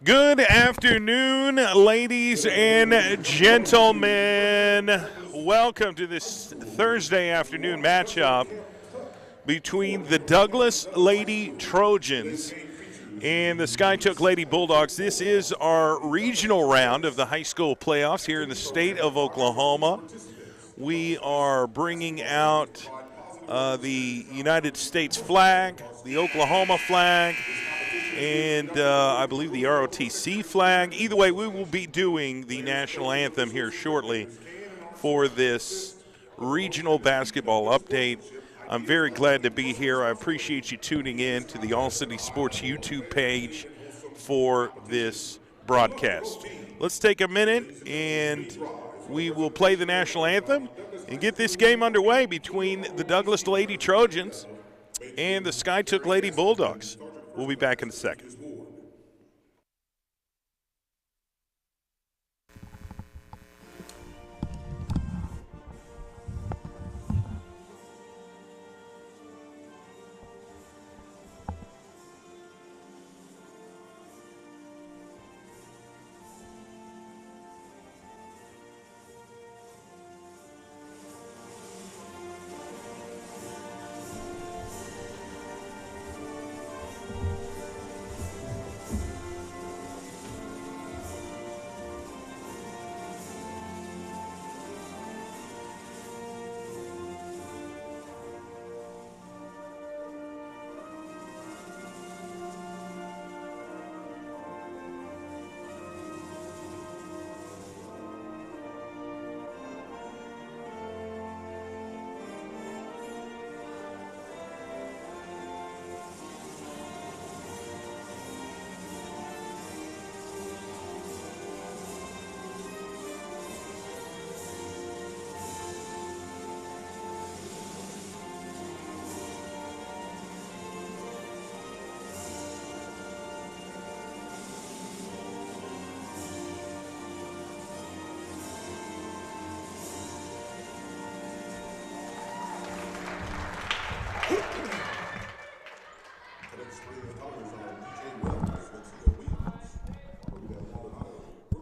Good afternoon, ladies and gentlemen. Welcome to this Thursday afternoon matchup between the Douglas Lady Trojans and the Skiatook Lady Bulldogs. This is our regional round of the high school playoffs here in the state of Oklahoma. We are bringing out the United States flag, the Oklahoma flag, and I believe the ROTC flag. Either way, we will be doing the national anthem here shortly for this regional basketball update. I'm very glad to be here. I appreciate you tuning in to the All City Sports YouTube page for this broadcast. Let's take a minute and we will play the national anthem and get this game underway between the Douglas Lady Trojans and the Skiatook Lady Bulldogs. We'll be back in a second.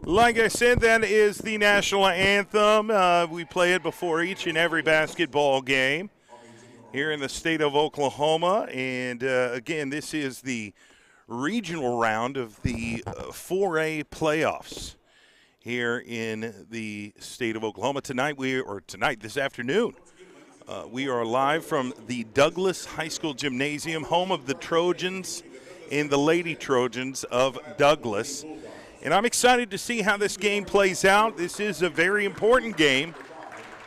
Like I said, that is the national anthem. We play it before each and every basketball game here in the state of Oklahoma. And, again, this is the regional round of the 4A playoffs here in the state of Oklahoma. This afternoon, we are live from the Douglas High School Gymnasium, home of the Trojans and the Lady Trojans of Douglas. And I'm excited to see how this game plays out. This is a very important game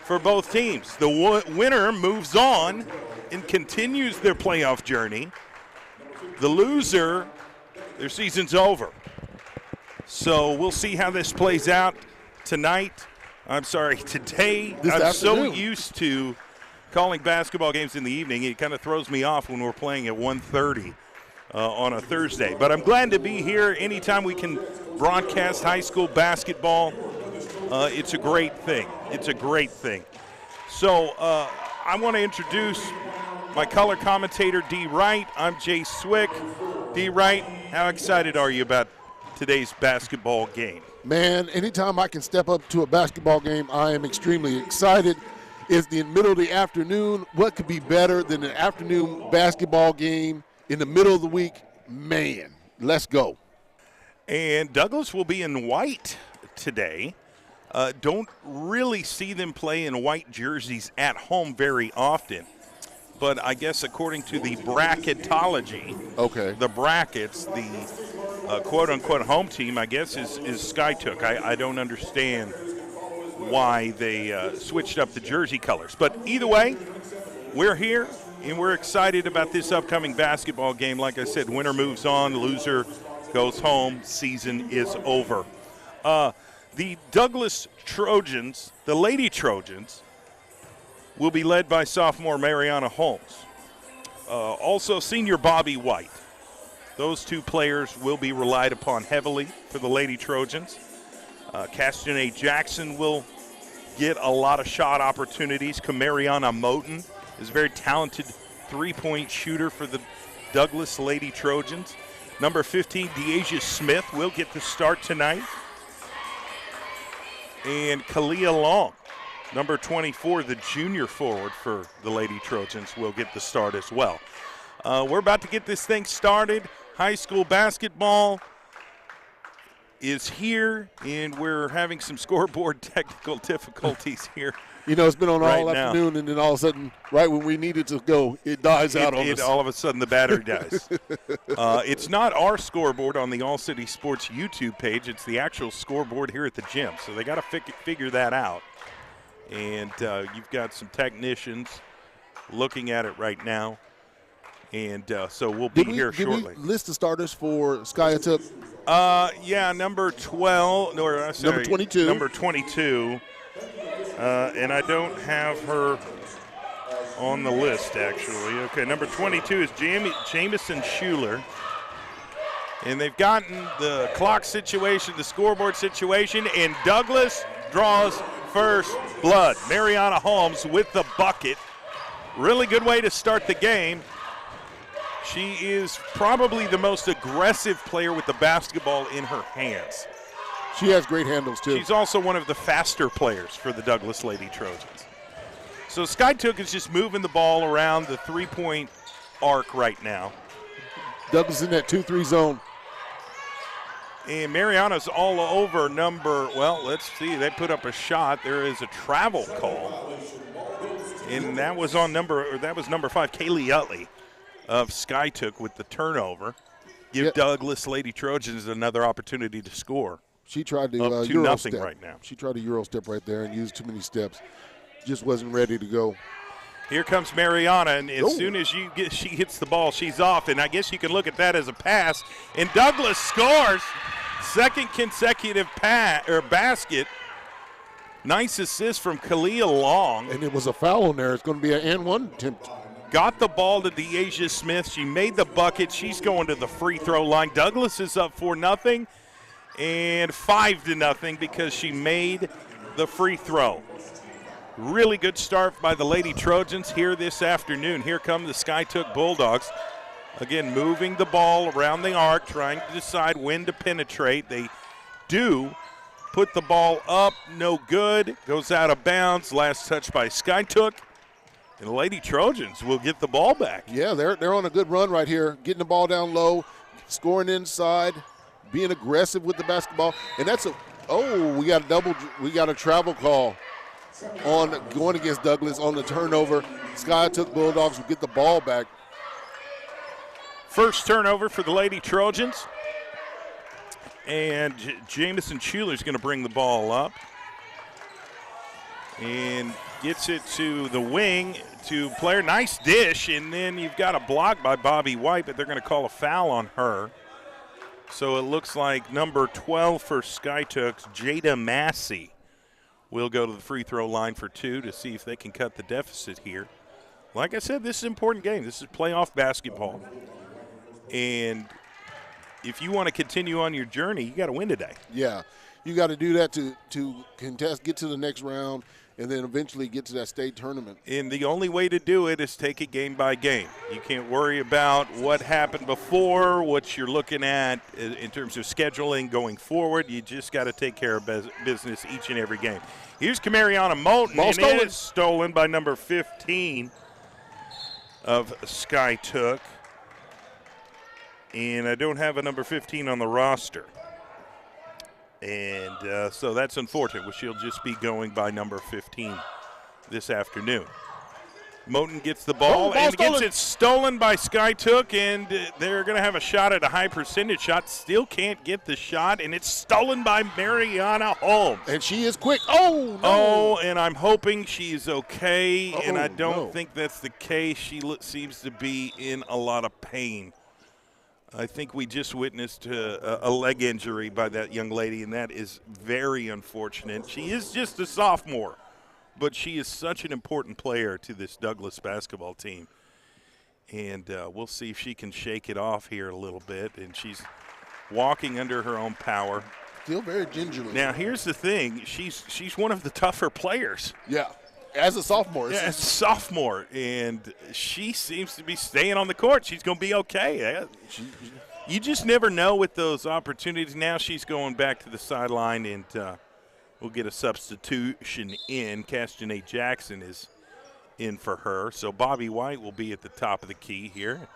for both teams. The winner moves on and continues their playoff journey. The loser, their season's over. So we'll see how this plays out today. I'm so used to calling basketball games in the evening. It kind of throws me off when we're playing at 1:30 on a Thursday. But I'm glad to be here anytime we can broadcast high school basketball. It's a great thing. So I want to introduce my color commentator, D. Wright. I'm Jay Swick. D. Wright, how excited are you about today's basketball game? Man, anytime I can step up to a basketball game, I am extremely excited. It's the middle of the afternoon. What could be better than an afternoon basketball game in the middle of the week? Man, let's go. And Douglas will be in white today. Don't really see them play in white jerseys at home very often. But I guess according to the bracketology, the brackets, the quote-unquote home team, I guess, is Skiatook. I don't understand why they switched up the jersey colors. But either way, we're here, and we're excited about this upcoming basketball game. Like I said, winner moves on, loser goes home, season is over. The Douglas Trojans, the Lady Trojans, will be led by sophomore Mariana Holmes. Also senior Bobby White. Those two players will be relied upon heavily for the Lady Trojans. Castanet Jackson will get a lot of shot opportunities. Kamariana Moten is a very talented three-point shooter for the Douglas Lady Trojans. Number 15, Deasia Smith will get the start tonight. And Kalia Long, number 24, the junior forward for the Lady Trojans, will get the start as well. We're about to get this thing started. High school basketball is here, and we're having some scoreboard technical difficulties here. You know, it's been on right all now. afternoon, and then all of a sudden, right when we needed to go, it dies out on us. All of a sudden, the battery dies. It's not our scoreboard on the All City Sports YouTube page. It's the actual scoreboard here at the gym. So they got to figure that out. And you've got some technicians looking at it right now. And so we'll be here shortly. Did we list the starters for Skiatook? Yeah, number 12. No, sorry, number 22. Number 22. And I don't have her on the list, actually. Okay, number 22 is Jamison Schuler. And they've gotten the clock situation, the scoreboard situation, and Douglas draws first blood. Mariana Holmes with the bucket. Really good way to start the game. She is probably the most aggressive player with the basketball in her hands. She has great handles, too. She's also one of the faster players for the Douglas Lady Trojans. So Skiatook is just moving the ball around the three-point arc right now. Douglas in that 2-3 zone. And Mariana's all over let's see. They put up a shot. There is a travel call. And that was number 5, Kaylee Utley of Skiatook with the turnover. Give Douglas Lady Trojans another opportunity to score. She tried to up to Euro nothing step. right now. She tried a Euro step right there and used too many steps. Just wasn't ready to go. Here comes Mariana, and as soon as she hits the ball, she's off. And I guess you can look at that as a pass. And Douglas scores. Second consecutive basket. Nice assist from Kalia Long. And it was a foul in there. It's going to be an and one attempt. Got the ball to Deasia Smith. She made the bucket. She's going to the free throw line. Douglas is up 4-0 and 5-0 because she made the free throw. Really good start by the Lady Trojans here this afternoon. Here come the Skiatook Bulldogs. Again, moving the ball around the arc, trying to decide when to penetrate. They do put the ball up, no good. Goes out of bounds. Last touch by Skiatook. And the Lady Trojans will get the ball back. Yeah, they're on a good run right here, getting the ball down low, scoring inside, being aggressive with the basketball. And we got a travel call on going against Douglas on the turnover. Skiatook Bulldogs will get the ball back. First turnover for the Lady Trojans. And Jamison Schuler's going to bring the ball up. And gets it to the wing to player. Nice dish, and then you've got a block by Bobby White, but they're going to call a foul on her. So it looks like number 12 for Skiatook's Jada Massey will go to the free throw line for 2 to see if they can cut the deficit here. Like I said, this is an important game. This is playoff basketball. And if you want to continue on your journey, you got to win today. Yeah, you got to do that to contest, get to the next round, and then eventually get to that state tournament. And the only way to do it is take it game by game. You can't worry about what happened before, what you're looking at in terms of scheduling going forward. You just got to take care of business each and every game. Here's Kamariana Moulton, Ball and stolen. it is stolen by number 15 of Skiatook. And I don't have a number 15 on the roster. And so that's unfortunate. Well, she'll just be going by number 15 this afternoon. Moulton gets the ball and gets it stolen by Skiatook, and they're going to have a shot at a high percentage shot. Still can't get the shot, and it's stolen by Mariana Holmes. And she is quick. Oh, no. Oh, and I'm hoping she's okay, and I don't think that's the case. She seems to be in a lot of pain. I think we just witnessed a leg injury by that young lady, and that is very unfortunate. She is just a sophomore, but she is such an important player to this Douglas basketball team. And we'll see if she can shake it off here a little bit. And she's walking under her own power. Still very gingerly. Now, here's the thing. She's one of the tougher players. Yeah. As a sophomore. Yeah, as a sophomore, and she seems to be staying on the court. She's going to be okay. You just never know with those opportunities. Now she's going back to the sideline, and we'll get a substitution in. Castanay Jackson is in for her. So Bobby White will be at the top of the key here.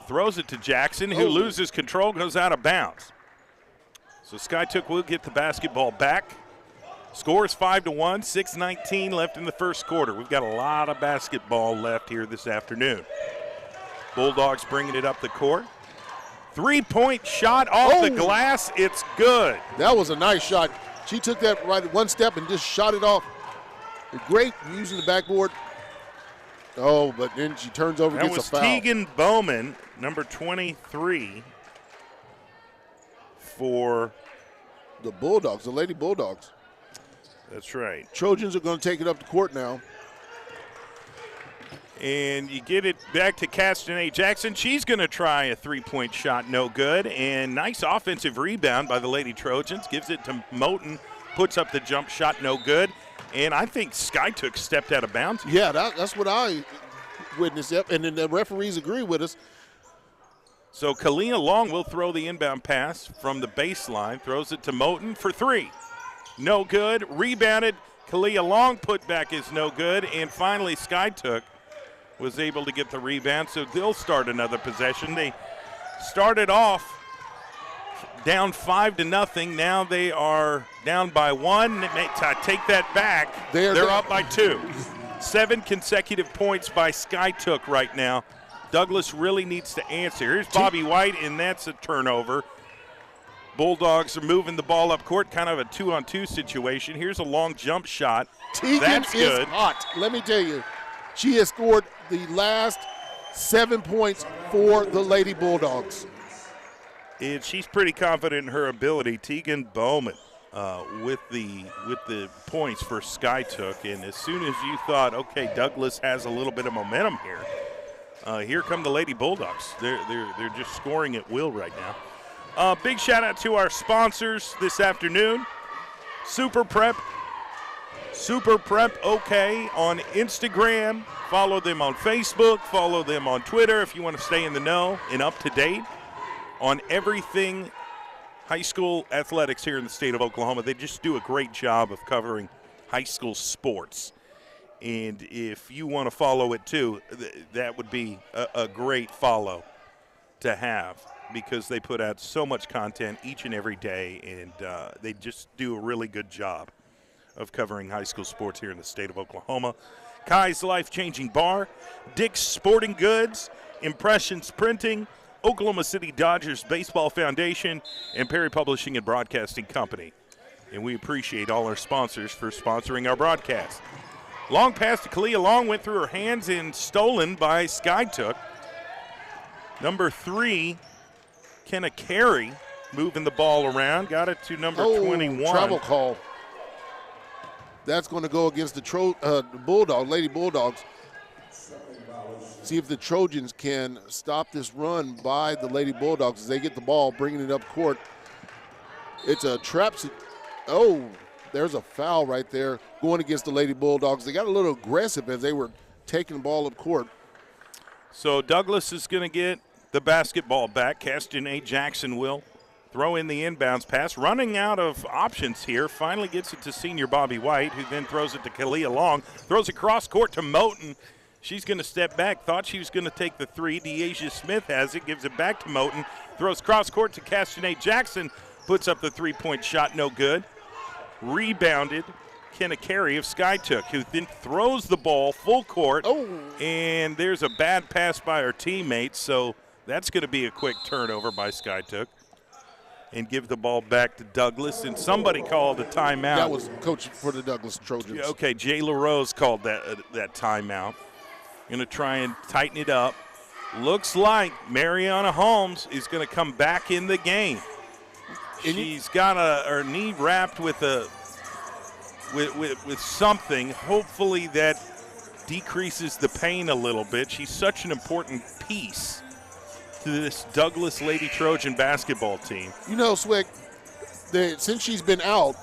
Throws it to Jackson, who loses control, goes out of bounds. So Skiatook will get the basketball back. Scores 5-1, 6:19 left in the first quarter. We've got a lot of basketball left here this afternoon. Bulldogs bringing it up the court. 3-point shot off the glass. It's good. That was a nice shot. She took that right one step and just shot it off. Great using the backboard. Oh, but then she turns over and gets a foul. That was Tegan Bowman, number 23, for the Bulldogs, the Lady Bulldogs. That's right. Trojans are going to take it up the court now. And you get it back to Castanay Jackson. She's going to try a three-point shot, no good. And nice offensive rebound by the Lady Trojans. Gives it to Moten, puts up the jump shot, no good. And I think Skiatook stepped out of bounds. Yeah, that's what I witnessed. Yep. And then the referees agree with us. So Kalia Long will throw the inbound pass from the baseline. Throws it to Moten for three. No good. Rebounded. Kalia Long put back is no good. And finally Skiatook was able to get the rebound, so they'll start another possession. They started off down 5-0. Now they are down by one. Take that back. They're up by 2. 7 consecutive points by Skiatook right now. Douglas really needs to answer. Here's Bobby White, and that's a turnover. Bulldogs are moving the ball up court, kind of a 2-on-2 situation. Here's a long jump shot. Tegan that's good. Is hot. Let me tell you, she has scored the last 7 points for the Lady Bulldogs. And she's pretty confident in her ability. Tegan Bowman with the points for Skiatook. And as soon as you thought, okay, Douglas has a little bit of momentum here, here come the Lady Bulldogs. They're just scoring at will right now. Big shout out to our sponsors this afternoon. Super Prep OK on Instagram. Follow them on Facebook. Follow them on Twitter if you want to stay in the know and up to date on everything high school athletics here in the state of Oklahoma. They just do a great job of covering high school sports. And if you want to follow it too, that would be a great follow to have, because they put out so much content each and every day, and they just do a really good job of covering high school sports here in the state of Oklahoma. Kai's Life-Changing Bar, Dick's Sporting Goods, Impressions Printing, Oklahoma City Dodgers Baseball Foundation, and Perry Publishing and Broadcasting Company. And we appreciate all our sponsors for sponsoring our broadcast. Long pass to Kalia Long, went through her hands and stolen by Skiatook. Number 3, Kenna Carey, moving the ball around, got it to number 21. Travel call. That's going to go against the Lady Bulldogs. See if the Trojans can stop this run by the Lady Bulldogs as they get the ball, bringing it up court. It's a trap. There's a foul right there going against the Lady Bulldogs. They got a little aggressive as they were taking the ball up court. So Douglas is going to get the basketball back. Castanay Jackson will throw in the inbounds pass. Running out of options here. Finally gets it to senior Bobby White, who then throws it to Kalia Long. Throws it cross court to Moten. She's going to step back. Thought she was going to take the 3. DeAsia Smith has it. Gives it back to Moten. Throws cross court to Castanay Jackson. Puts up the 3-point shot. No good. Rebounded. Kenna Carey of Skiatook, who then throws the ball full court. And there's a bad pass by her teammates. So that's going to be a quick turnover by Skiatook. And give the ball back to Douglas. And somebody called a timeout. That was coach for the Douglas Trojans. Okay, Jay LaRose called that timeout. Going to try and tighten it up. Looks like Mariana Holmes is going to come back in the game. She's got her knee wrapped with something. Hopefully that decreases the pain a little bit. She's such an important piece to this Douglas Lady Trojan basketball team. You know, Swick, since she's been out,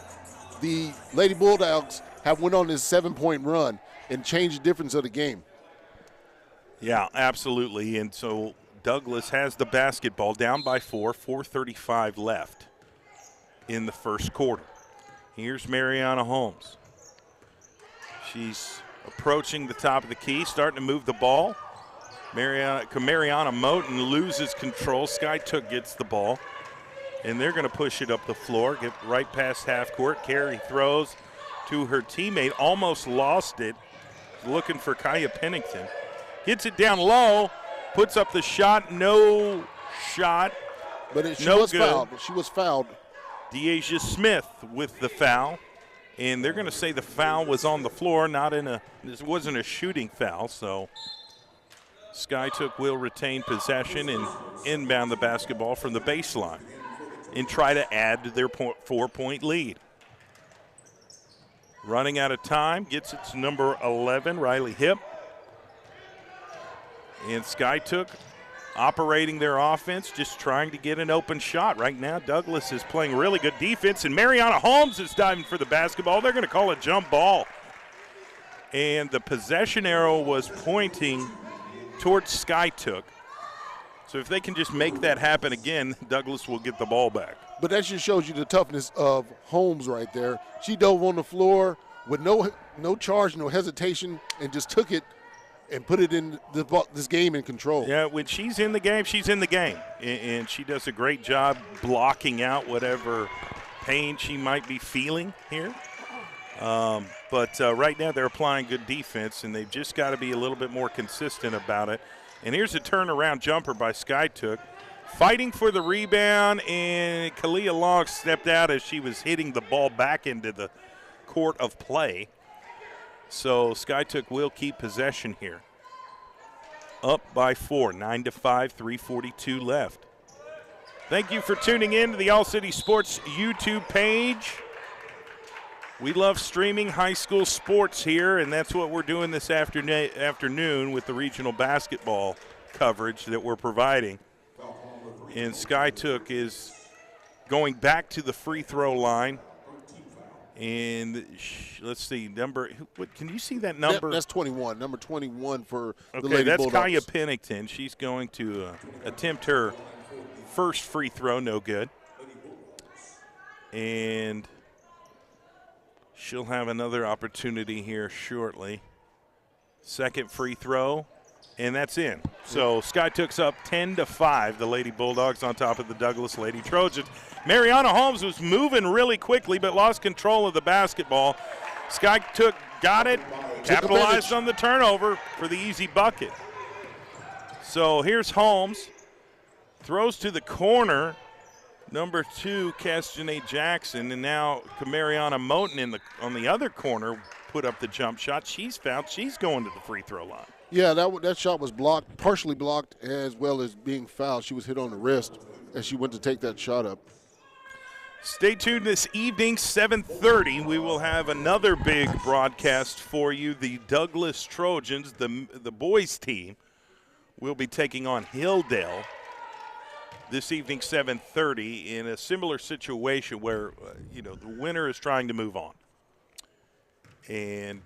the Lady Bulldogs have went on this 7-point run and changed the difference of the game. Yeah, absolutely. And so Douglas has the basketball, down by 4, 4:35 left in the first quarter. Here's Mariana Holmes. She's approaching the top of the key, starting to move the ball. Mariana Moten loses control. Skiatook gets the ball, and they're going to push it up the floor, get right past half court. Carey throws to her teammate, almost lost it, looking for Kaya Pennington. Hits it down low, puts up the shot, no shot. But she was fouled. Deasia Smith with the foul. And they're going to say the foul was on the floor, this wasn't a shooting foul, so Skiatook will retain possession and inbound the basketball from the baseline and try to add to their 4-point lead. Running out of time, gets it to number 11, Riley Hipp. And Skiatook operating their offense, just trying to get an open shot. Right now, Douglas is playing really good defense, and Mariana Holmes is diving for the basketball. They're going to call a jump ball. And the possession arrow was pointing towards Skiatook. So if they can just make that happen again, Douglas will get the ball back. But that just shows you the toughness of Holmes right there. She dove on the floor with no charge, no hesitation, and just took it and put it in this game in control. Yeah, when she's in the game, she's in the game. And she does a great job blocking out whatever pain she might be feeling here. But right now they're applying good defense, and they've just got to be a little bit more consistent about it. And here's a turnaround jumper by Skiatook. Fighting for the rebound, and Kalia Long stepped out as she was hitting the ball back into the court of play. So Skiatook will keep possession here. Up by 4, 9-5, 3:42 left. Thank you for tuning in to the All City Sports YouTube page. We love streaming high school sports here, and that's what we're doing this afternoon with the regional basketball coverage that we're providing. And Skiatook is going back to the free throw line. And let's see, can you see that number? That's 21, number 21 for the Okay, Lady that's Bulldogs. Kaya Pennington. She's going to attempt her first free throw, no good. And she'll have another opportunity here shortly. Second free throw, and that's in. So Skiatook's up 10-5. The Lady Bulldogs on top of the Douglas Lady Trojans. Mariana Holmes was moving really quickly but lost control of the basketball. Skiatook got it, capitalized on the turnover for the easy bucket. So here's Holmes. Throws to the corner. Number 2, Castanay Jackson, and now Mariana Moten on the other corner put up the jump shot. She's fouled. She's going to the free throw line. Yeah, that shot was blocked, partially blocked, as well as being fouled. She was hit on the wrist as she went to take that shot up. Stay tuned this evening, 7:30. We will have another big broadcast for you. The Douglas Trojans, the boys team, will be taking on Hilldale this evening, 7:30, in a similar situation where, the winner is trying to move on. And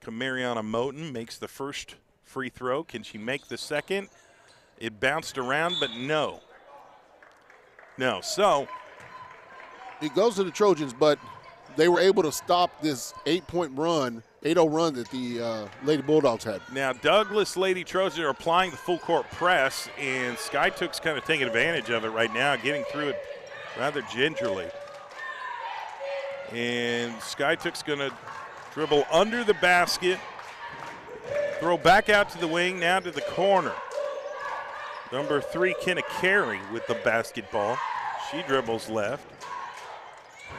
Mariana Moten makes the first free throw. Can she make the second? It bounced around, but no. No, so it goes to the Trojans, but they were able to stop this 8-0 run that the Lady Bulldogs had. Now, Douglas Lady Trojans are applying the full court press, and Skiatook's kind of taking advantage of it right now, getting through it rather gingerly. And Skiatook's going to dribble under the basket, throw back out to the wing, now to the corner. Number 3, Kenna Carey with the basketball. She dribbles left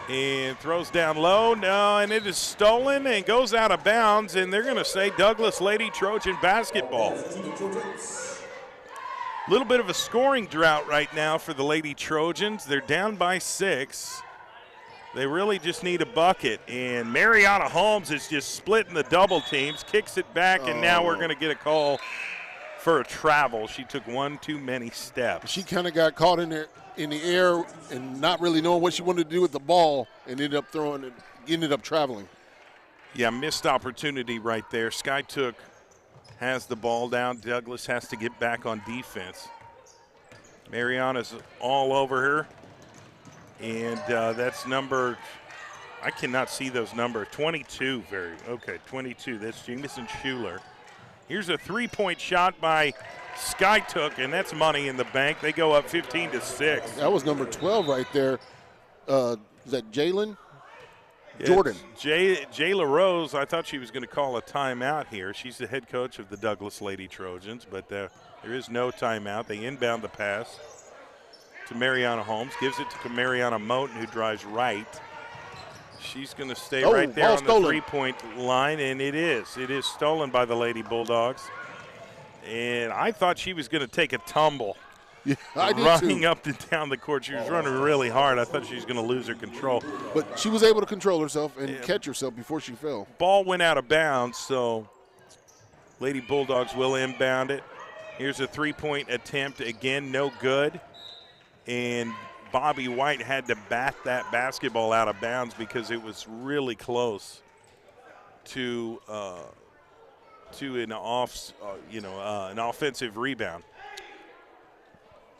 and throws down low. No, and it is stolen and goes out of bounds, and they're going to say Douglas Lady Trojan basketball. A little bit of a scoring drought right now for the Lady Trojans. They're down by 6. They really just need a bucket, and Mariana Holmes is just splitting the double teams, kicks it back, and now we're going to get a call for a travel. She took one too many steps. She kind of got caught in the air and not really knowing what she wanted to do with the ball, and ended up traveling. Yeah, missed opportunity right there. Skiatook has the ball down. Douglas has to get back on defense. Mariana's all over her. And that's number, I cannot see those numbers. 22, 22. That's Jamison Schuler. Here's a three-point shot by Skiatook, and that's money in the bank. They go up 15-6. That was number 12 right there. Is that Jalen? Jordan. Jayla Rose, I thought she was going to call a timeout here. She's the head coach of the Douglas Lady Trojans, but there is no timeout. They inbound the pass to Mariana Holmes, gives it to Mariana Moten, who drives right. She's going to stay right there on the three-point line, and it is stolen by the Lady Bulldogs. And I thought she was going to take a tumble. Yeah, I did running too. up and down the court. She was running really hard. I thought she was going to lose her control. But she was able to control herself and catch herself before she fell. Ball went out of bounds, so Lady Bulldogs will inbound it. Here's a three-point attempt. Again, no good. And Bobby White had to bat that basketball out of bounds because it was really close to an an offensive rebound.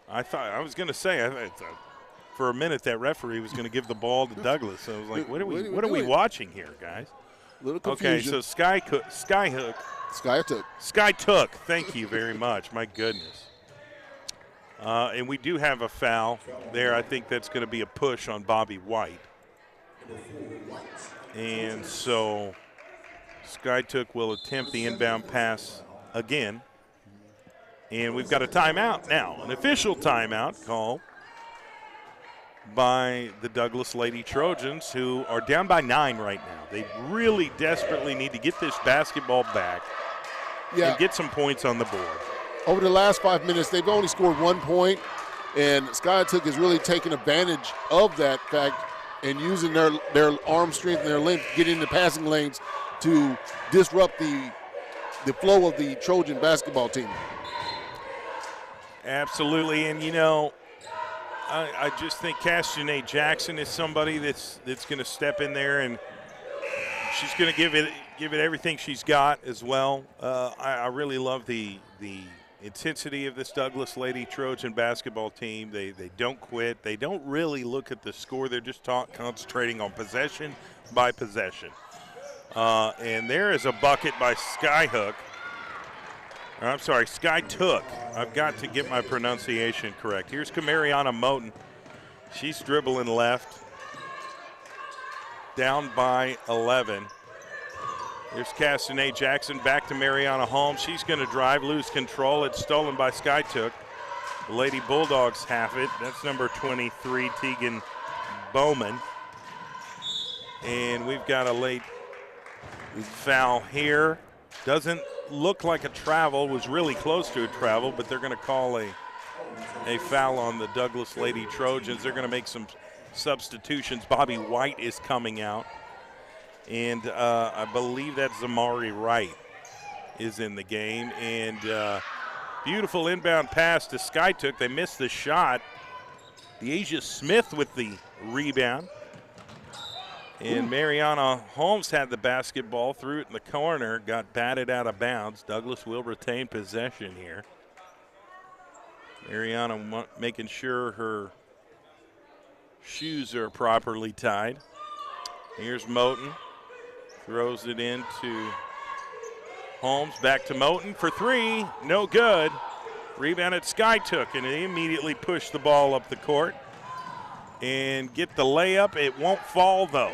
I was going to say, for a minute that referee was going to give the ball to Douglas. So I was like, what are we watching here, guys? Little confusion. Okay, so Skiatook. Thank you very much. My goodness. And we do have a foul there. I think that's going to be a push on Bobby White. And so Skiatook will attempt the inbound pass again. And we've got a timeout now, an official timeout called by the Douglas Lady Trojans, who are down by 9 right now. They really desperately need to get this basketball back and get some points on the board. Over the last 5 minutes, they've only scored 1 point, and Skiatook has really taken advantage of that fact and using their arm strength and their length, getting in the passing lanes to disrupt the flow of the Trojan basketball team. Absolutely, and I just think Castanet Jackson is somebody that's going to step in there, and she's going to give it everything she's got as well. I really love the intensity of this Douglas Lady Trojan basketball team. They don't quit. They don't really look at the score. They're just concentrating on possession by possession. And there is a bucket by Skiatook. I've got to get my pronunciation correct. Here's Kamariana Moten. She's dribbling left. Down by 11. There's Castanet Jackson back to Mariana Holmes. She's going to drive, lose control. It's stolen by Skiatook. The Lady Bulldogs have it. That's number 23, Tegan Bowman. And we've got a late foul here. Doesn't look like a travel, was really close to a travel, but they're going to call a foul on the Douglas Lady Trojans. They're going to make some substitutions. Bobby White is coming out, and I believe that Zamari Wright is in the game. And beautiful inbound pass to Skiatook. They missed the shot. Deasia Smith with the rebound. And Mariana Holmes had the basketball, threw it in the corner, got batted out of bounds. Douglas will retain possession here. Mariana making sure her shoes are properly tied. Here's Moten, throws it into Holmes, back to Moten for 3, no good. Rebound at Skiatook, and they immediately push the ball up the court and get the layup. It won't fall, though.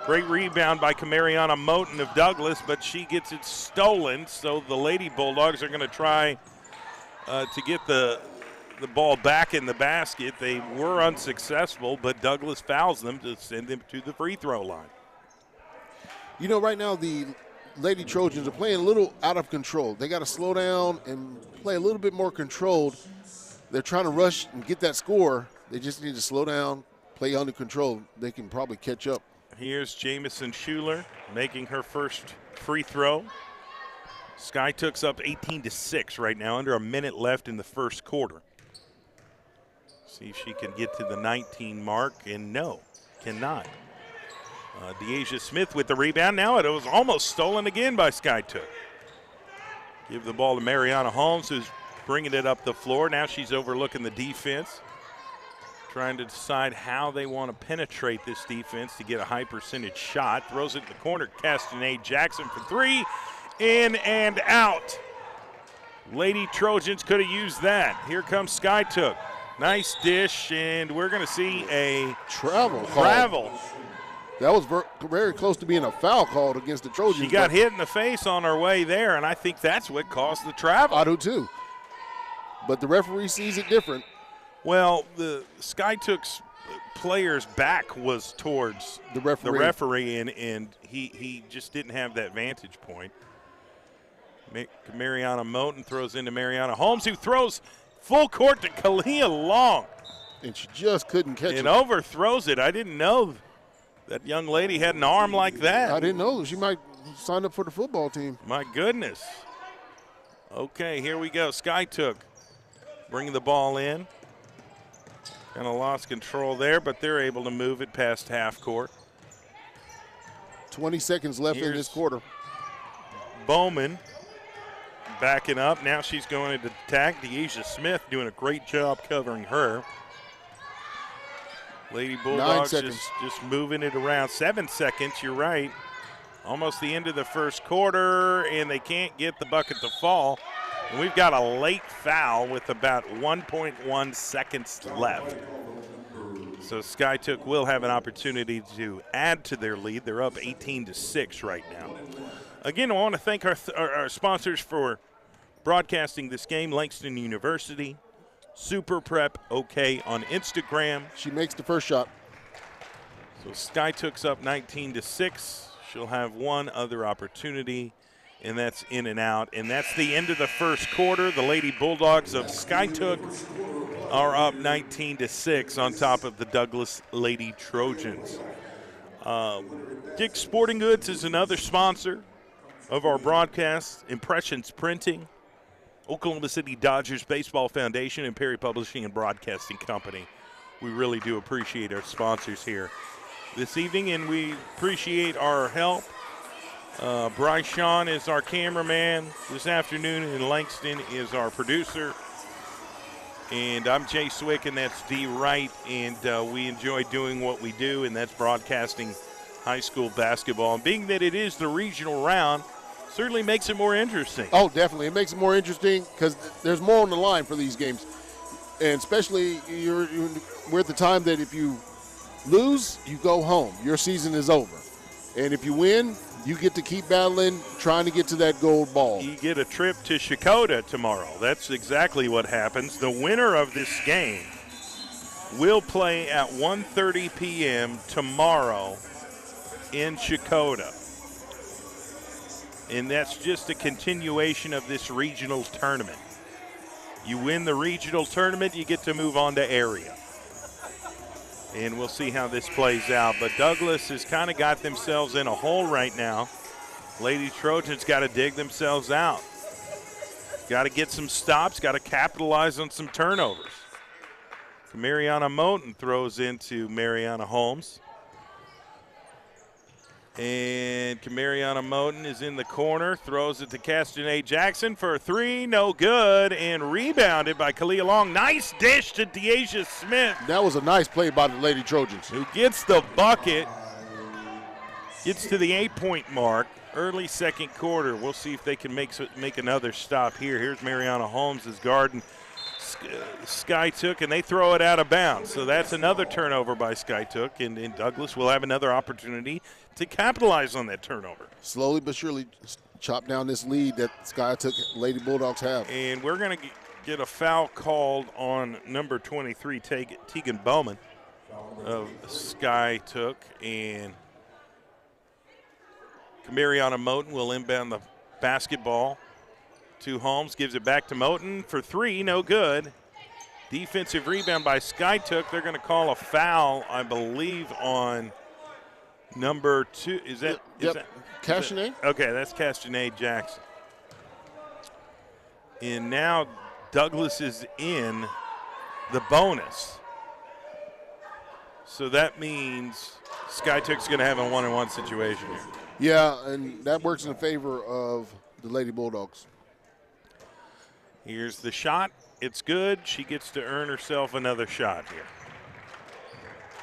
Great rebound by Kamariana Moten of Douglas, but she gets it stolen, so the Lady Bulldogs are going to try to get the ball back in the basket. They were unsuccessful, but Douglas fouls them to send them to the free throw line. Right now the Lady Trojans are playing a little out of control. They got to slow down and play a little bit more controlled. They're trying to rush and get that score. They just need to slow down, play under control. They can probably catch up. Here's Jamison Schuler making her first free throw. Skiatook's up 18-6 right now, under a minute left in the first quarter. See if she can get to the 19 mark, and no, cannot. Deasia Smith with the rebound. Now it was almost stolen again by Skiatook. Give the ball to Mariana Holmes, who's bringing it up the floor. Now she's overlooking the defense, trying to decide how they want to penetrate this defense to get a high percentage shot. Throws it in the corner. Castanade Jackson for three. In and out. Lady Trojans could have used that. Here comes Skiatook. Nice dish, and we're going to see a travel. That was very close to being a foul called against the Trojans. She got hit in the face on her way there, and I think that's what caused the travel. I do too. But the referee sees it different. Well, the Skiatook's player's back was towards the referee and he just didn't have that vantage point. Mariana Moten throws into Mariana Holmes, who throws full court to Kalia Long. And she just couldn't catch it. And overthrows it. I didn't know that young lady had an arm like that. I didn't know. She might sign up for the football team. My goodness. Okay, here we go. Skiatook bringing the ball in. Kind of lost control there, but they're able to move it past half court. 20 seconds left in this quarter. Bowman backing up. Now she's going to attack. Deasia Smith doing a great job covering her. Lady Bulldogs just moving it around. 7 seconds, you're right. Almost the end of the first quarter, and they can't get the bucket to fall. And we've got a late foul with about 1.1 seconds left. So Skiatook will have an opportunity to add to their lead. They're up 18-6 right now. Again, I want to thank our sponsors for broadcasting this game. Langston University, Super Prep OK on Instagram. She makes the first shot. So Skiatook's up 19-6. She'll have one other opportunity, and that's in and out. And that's the end of the first quarter. The Lady Bulldogs of Skiatook are up 19-6 on top of the Douglas Lady Trojans. Dick's Sporting Goods is another sponsor of our broadcast. Impressions Printing, Oklahoma City Dodgers Baseball Foundation, and Perry Publishing and Broadcasting Company. We really do appreciate our sponsors here this evening, and we appreciate our help. Bryce Shawn is our cameraman this afternoon, and Langston is our producer. And I'm Jay Swick, and that's D. Wright, and we enjoy doing what we do, and that's broadcasting high school basketball. And being that it is the regional round, certainly makes it more interesting. Oh, definitely. It makes it more interesting because there's more on the line for these games. And especially we're at the time that if you lose, you go home. Your season is over. And if you win, you get to keep battling, trying to get to that gold ball. You get a trip to Shakota tomorrow. That's exactly what happens. The winner of this game will play at 1:30 p.m. tomorrow in Shakota. And that's just a continuation of this regional tournament. You win the regional tournament, you get to move on to area. And we'll see how this plays out. But Douglas has kind of got themselves in a hole right now. Lady Trojans got to dig themselves out. Got to get some stops, got to capitalize on some turnovers. Mariana Moten throws into Mariana Holmes. And Mariana Moten is in the corner, throws it to Castanade Jackson for a three, no good, and rebounded by Kalia Long. Nice dish to Deasia Smith. That was a nice play by the Lady Trojans. Who gets the bucket, gets to the 8-point mark, early second quarter. We'll see if they can make another stop here. Here's Mariana Holmes as guarding Skiatook, and they throw it out of bounds. So that's another turnover by Skiatook, and Douglas will have another opportunity to capitalize on that turnover. Slowly but surely chop down this lead that Skiatook Lady Bulldogs have. And we're going to get a foul called on number 23, Tegan Bowman of Skiatook, and Mariana Moten will inbound the basketball to Holmes, gives it back to Moten for three, no good. Defensive rebound by Skiatook. They're going to call a foul, I believe, on number 2. Is that Castanade? Okay, that's Castanade Jackson. And now Douglas is in the bonus. So that means Skiatook's going to have a 1-on-1 situation here. Yeah, and that works in favor of the Lady Bulldogs. Here's the shot. It's good. She gets to earn herself another shot here.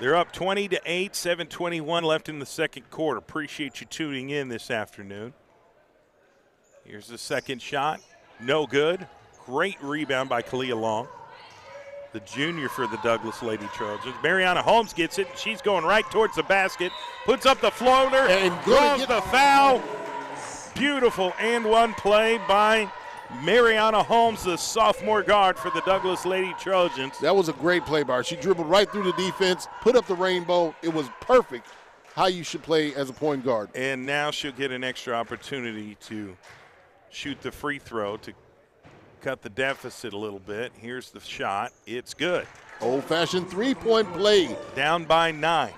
They're up 20-8, 7:21 left in the second quarter. Appreciate you tuning in this afternoon. Here's the second shot. No good. Great rebound by Kalia Long, the junior for the Douglas Lady Trojans. Mariana Holmes gets it. She's going right towards the basket. Puts up the floater. And draws the foul. Beautiful and one play by Mariana Holmes, the sophomore guard for the Douglas Lady Trojans. That was a great play by her. She dribbled right through the defense, put up the rainbow. It was perfect how you should play as a point guard. And now she'll get an extra opportunity to shoot the free throw to cut the deficit a little bit. Here's the shot. It's good. Old-fashioned three-point play. Down by 9.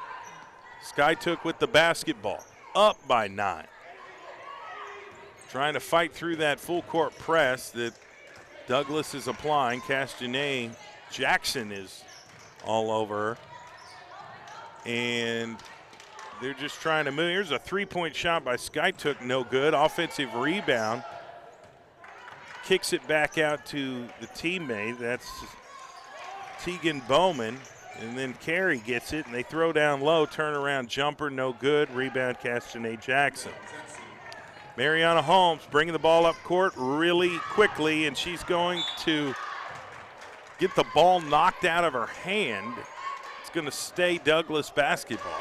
Skiatook with the basketball. Up by 9. Trying to fight through that full court press that Douglas is applying. Castanet Jackson is all over her. And they're just trying to move. Here's a three-point shot by Skiatook, no good. Offensive rebound. Kicks it back out to the teammate. That's Tegan Bowman. And then Carey gets it, and they throw down low. Turnaround jumper, no good. Rebound, Castanet Jackson. Mariana Holmes bringing the ball up court really quickly, and she's going to get the ball knocked out of her hand. It's going to stay Douglas basketball.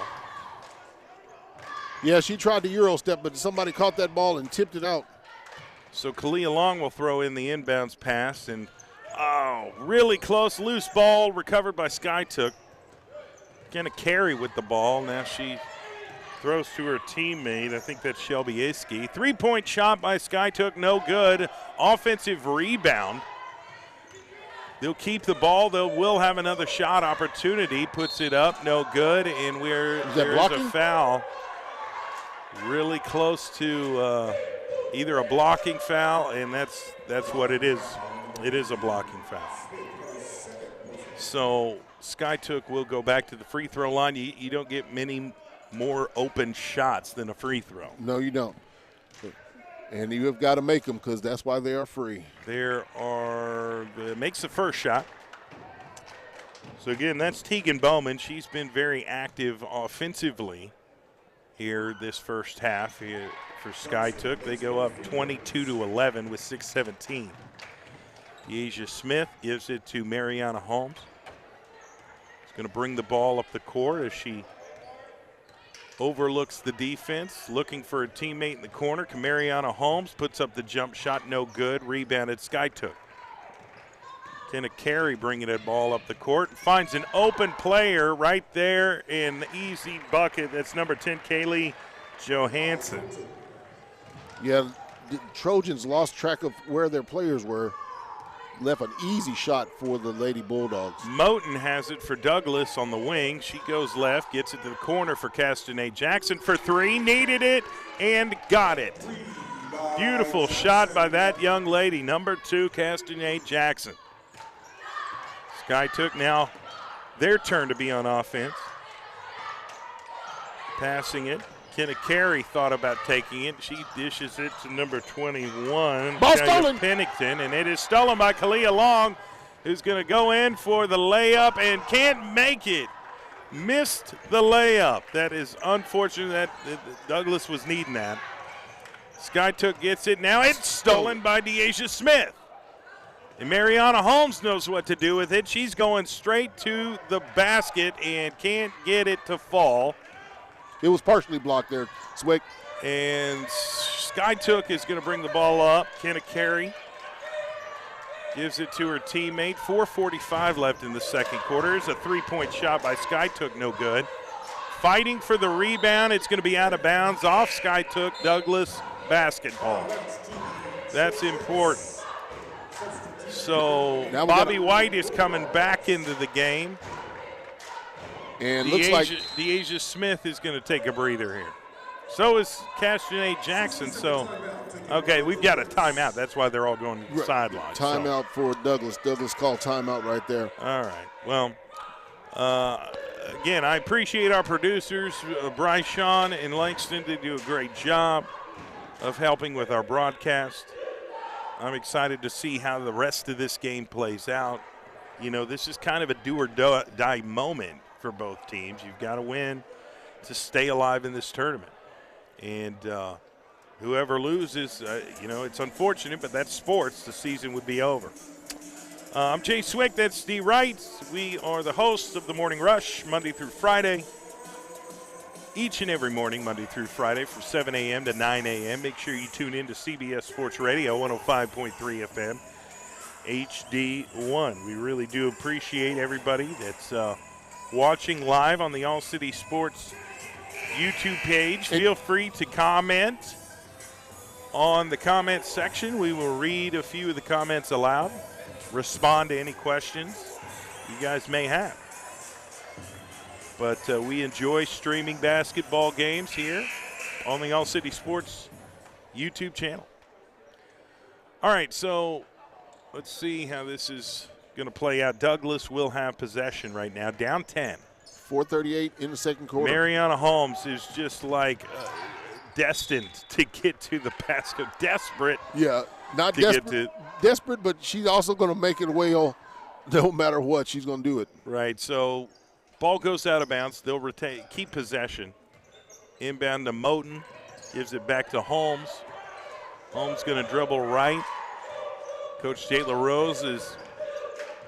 Yeah, she tried the Euro step, but somebody caught that ball and tipped it out. So Kalia Long will throw in the inbounds pass, and really close, loose ball recovered by Skiatook. Gonna carry with the ball. Now she throws to her teammate. I think that's Shelby Iskey. Three-point shot by Skiatook, no good. Offensive rebound. They'll keep the ball. They will have another shot opportunity. Puts it up, no good. And there's a foul. Really close to either a blocking foul, and that's what it is. It is a blocking foul. So Skiatook will go back to the free throw line. You don't get many more open shots than a free throw. No, you don't. And you have got to make them because that's why they are free. Makes the first shot. So again, that's Tegan Bowman. She's been very active offensively here this first half here for Skiatook. They go up 22-11 with 6:17. Deasia Smith gives it to Mariana Holmes. She's going to bring the ball up the court as she overlooks the defense, looking for a teammate in the corner. Mariana Holmes puts up the jump shot, no good. Rebounded Skiatook. Kenna Carey bringing that ball up the court. Finds an open player right there in the easy bucket. That's number 10, Kaylee Johansson. Yeah, the Trojans lost track of where their players were. Left an easy shot for the Lady Bulldogs. Moten has it for Douglas on the wing. She goes left, gets it to the corner for Castanet Jackson for three. Needed it and got it. Beautiful shot by that young lady, number 2, Castanet Jackson. Skiatook now their turn to be on offense. Passing it. Kenna Carey thought about taking it. She dishes it to number 21, ball stolen. Pennington, and it is stolen by Kalia Long, who's going to go in for the layup and can't make it. Missed the layup. That is unfortunate. That Douglas was needing that. Skiatook gets it. Now it's stolen by Deasia Smith. And Mariana Holmes knows what to do with it. She's going straight to the basket and can't get it to fall. It was partially blocked there, Swick. And Skiatook is going to bring the ball up. Kenna Carey gives it to her teammate. 4:45 left in the second quarter. It's a three-point shot by Skiatook, no good. Fighting for the rebound. It's going to be out of bounds. Off Skiatook, Douglas basketball. That's important. So Bobby White is coming back into the game. And looks like Deasia Smith is going to take a breather here. So is Castanet Jackson. So, okay, we've got a timeout. That's why they're all going to the sideline. Timeout for Douglas. Douglas called timeout right there. All right. Well, again, I appreciate our producers, Bryce, Sean, and Langston. They do a great job of helping with our broadcast. I'm excited to see how the rest of this game plays out. You know, this is kind of a do or die moment for both teams. You've got to win to stay alive in this tournament. And whoever loses, you know, it's unfortunate, but that's sports. The season would be over. I'm Jay Swick. That's Steve Wright. We are the hosts of the Morning Rush, Monday through Friday. Each and every morning, Monday through Friday, from 7 a.m. to 9 a.m. Make sure you tune in to CBS Sports Radio, 105.3 FM, HD1. We really do appreciate everybody that's watching live on the All City Sports YouTube page. Feel free to comment on the comment section. We will read a few of the comments aloud, respond to any questions you guys may have. But we enjoy streaming basketball games here on the All City Sports YouTube channel. All right, so let's see how this is going to play out. Douglas will have possession right now, down 10. 4:38 in the second quarter. Mariana Holmes is just like destined to get to the basket. Desperate. Yeah, not desperate, desperate, but she's also going to make it well no matter what. She's going to do it. Right, so ball goes out of bounds. They'll keep possession. Inbound to Moten. Gives it back to Holmes. Holmes going to dribble right. Coach Jay LaRose is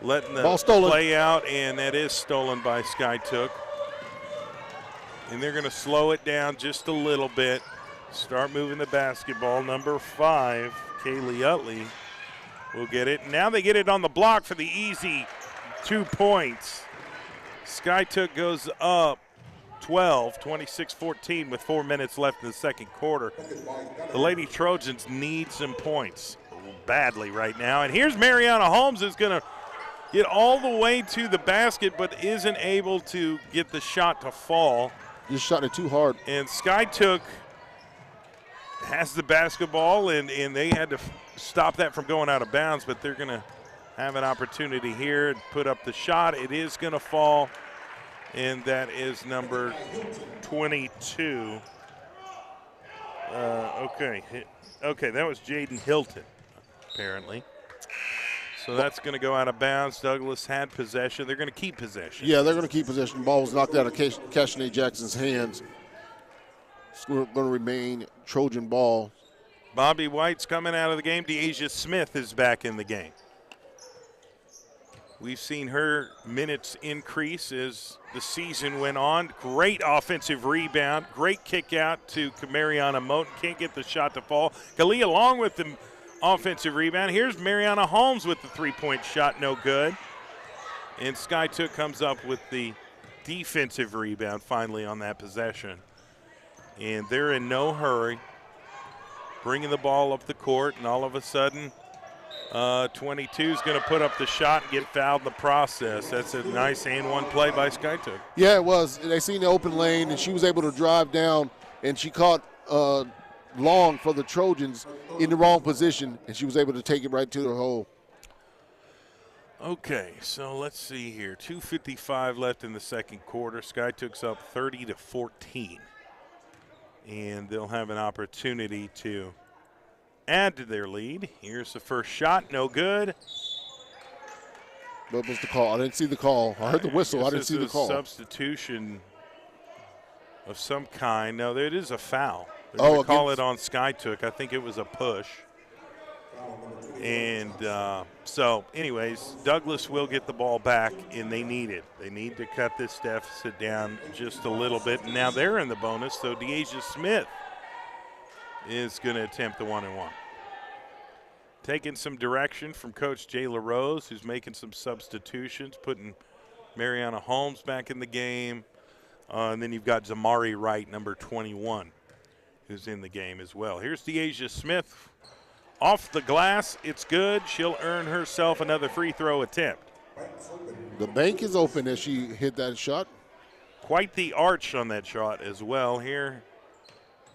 letting the ball stolen. Play out, and that is stolen by Skiatook. And they're going to slow it down just a little bit. Start moving the basketball. Number 5, Kaylee Utley, will get it. Now they get it on the block for the easy 2 points. Skiatook goes up 12, 26-14 with 4 minutes left in the second quarter. The Lady Trojans need some points badly right now. And here's Mariana Holmes, who's going to get all the way to the basket but isn't able to get the shot to fall. Just shot it too hard. And Skiatook has the basketball, and they had to stop that from going out of bounds, but they're going to have an opportunity here to put up the shot. It is going to fall, and that is number 22. Okay, that was Jaden Hilton, apparently. So that's going to go out of bounds. Douglas had possession. They're going to keep possession. Yeah, they're going to keep possession. The ball was knocked out of Kashane Jackson's hands. It's going to remain Trojan ball. Bobby White's coming out of the game. Deasia Smith is back in the game. We've seen her minutes increase as the season went on. Great offensive rebound. Great kick out to Mariana Moten. Can't get the shot to fall. Kalia along with the offensive rebound. Here's Mariana Holmes with the three-point shot, no good. And Skiatook comes up with the defensive rebound finally on that possession. And they're in no hurry, bringing the ball up the court, and all of a sudden 22 is going to put up the shot and get fouled in the process. That's a nice and-one play by Skiatook. Yeah, it was. They seen the open lane, and she was able to drive down, and she caught Long for the Trojans in the wrong position, and she was able to take it right to the hole. Okay, so let's see here. 2:55 left in the second quarter. Skiatook's up 30-14. And they'll have an opportunity to add to their lead. Here's the first shot, no good. What was the call? I didn't see the call. I heard the whistle. I didn't see the call. Substitution of some kind. No, it is a foul. They're going to call it on Skiatook. I think it was a push. And so, anyways, Douglas will get the ball back, and they need it. They need to cut this deficit down just a little bit. And now they're in the bonus, so Deasia Smith is going to attempt the 1-and-1. Taking some direction from Coach Jay LaRose, who's making some substitutions, putting Mariana Holmes back in the game. And then you've got Zamari Wright, number 21, who's in the game as well. Here's Deasia Smith. Off the glass, it's good. She'll earn herself another free throw attempt. The bank is open as she hit that shot. Quite the arch on that shot as well. Here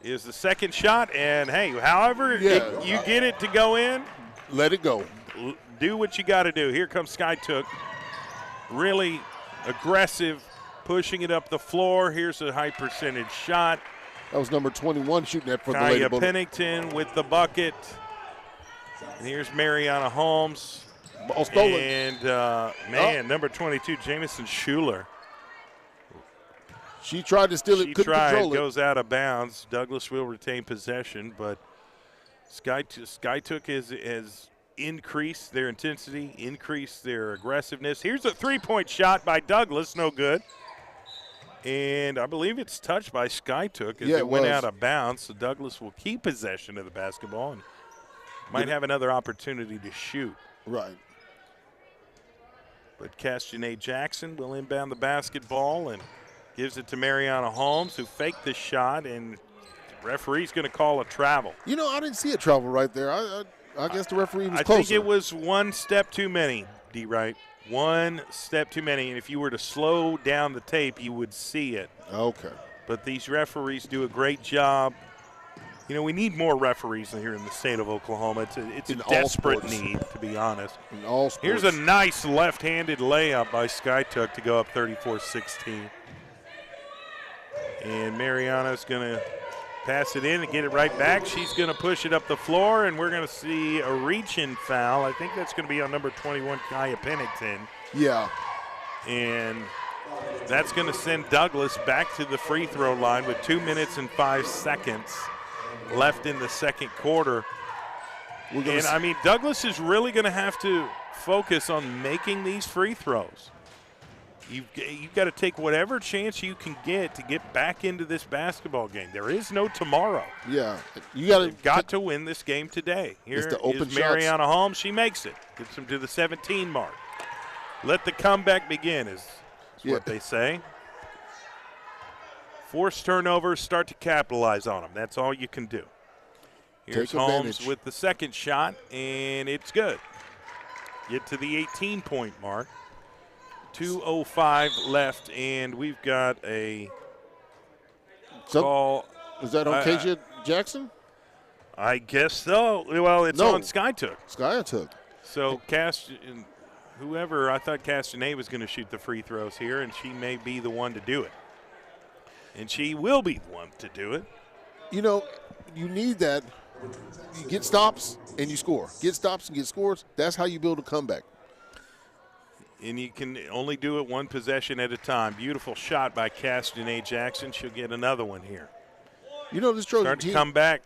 is the second shot, and hey, however you get it to go in, let it go. Do what you got to do. Here comes Skiatook. Really aggressive, pushing it up the floor. Here's a high percentage shot. That was number 21 shooting that for Kaya the Lady Pennington with the bucket. And here's Mariana Holmes. Ball stolen. And number 22, Jamison Schuler. She tried to steal it, couldn't control it. Goes out of bounds. Douglas will retain possession, but Skiatook has increased their intensity, increased their aggressiveness. Here's a three-point shot by Douglas, no good. And I believe it's touched by Skiatook as it went out of bounds, so Douglas will keep possession of the basketball and might have another opportunity to shoot. Right. But Castanet Jackson will inbound the basketball and gives it to Mariana Holmes, who faked the shot, and the referee's going to call a travel. You know, I didn't see a travel right there. I guess the referee was closer. I think it was one step too many, D-Wright. One step too many, and if you were to slow down the tape, you would see it. Okay. But these referees do a great job. You know, we need more referees here in the state of Oklahoma. It's a desperate need, to be honest. In all sports. Here's a nice left-handed layup by Skiatook to go up 34-16. And Mariana's going to pass it in and get it right back. She's going to push it up the floor, and we're going to see a reach-in foul. I think that's going to be on number 21, Kaya Pennington. Yeah. And that's going to send Douglas back to the free throw line with 2 minutes and 5 seconds left in the second quarter. I mean, Douglas is really going to have to focus on making these free throws. You've got to take whatever chance you can get to get back into this basketball game. There is no tomorrow. Yeah, You've got to win this game today. Here is Mariana Holmes. She makes it. Gets them to the 17 mark. Let the comeback begin is what they say. Force turnovers, start to capitalize on them. That's all you can do. Here's Holmes with the second shot, and it's good. Get to the 18-point mark. 2:05 left, and we've got a call. Is that on Kasia Jackson? I guess so. Well, it's on Skiatook. Skiatook. So whoever, I thought Castanet was going to shoot the free throws here, and she may be the one to do it. And she will be the one to do it. You know, you need that. You get stops and you score. Get stops and get scores. That's how you build a comeback. And you can only do it one possession at a time. Beautiful shot by Castanet Jackson. She'll get another one here. You know, this Trojan team team to come back,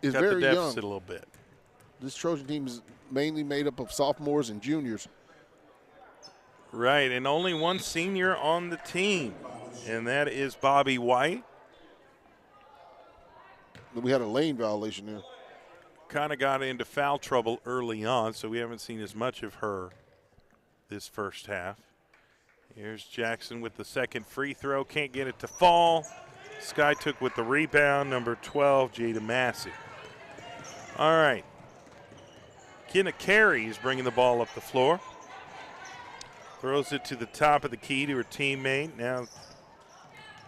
is cut very the deficit young. a little bit. This Trojan team is mainly made up of sophomores and juniors. Right, and only one senior on the team, and that is Bobby White. We had a lane violation there. Kind of got into foul trouble early on, so we haven't seen as much of her this first half. Here's Jackson with the second free throw. Can't get it to fall. Skiatook with the rebound. Number 12, Jada Massey. All right. Kenna Carey is bringing the ball up the floor. Throws it to the top of the key to her teammate. Now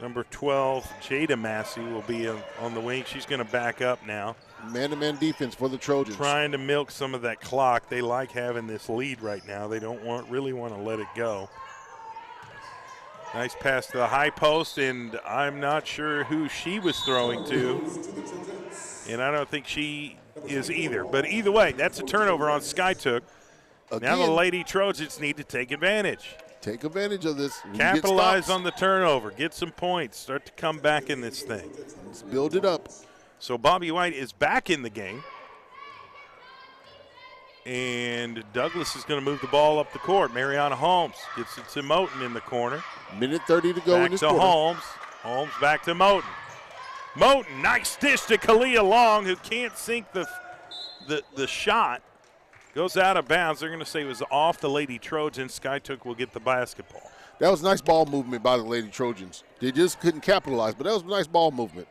number 12, Jada Massey, will be on the wing. She's going to back up now. Man-to-man defense for the Trojans. Trying to milk some of that clock. They like having this lead right now. They don't really want to let it go. Nice pass to the high post, and I'm not sure who she was throwing to. And I don't think she is either. But either way, that's a turnover on Skiatook. Now the Lady Trojans need to take advantage. Take advantage of this. Capitalize on the turnover. Get some points. Start to come back in this thing. Let's build it up. So Bobby White is back in the game. And Douglas is going to move the ball up the court. Mariana Holmes gets it to Moten in the corner. Minute 30 to go in this quarter. Back to Holmes. Holmes back to Moten. Moten, nice dish to Kalia Long, who can't sink the shot. Goes out of bounds. They're going to say it was off the Lady Trojans. Skiatook will get the basketball. That was nice ball movement by the Lady Trojans. They just couldn't capitalize, but that was a nice ball movement.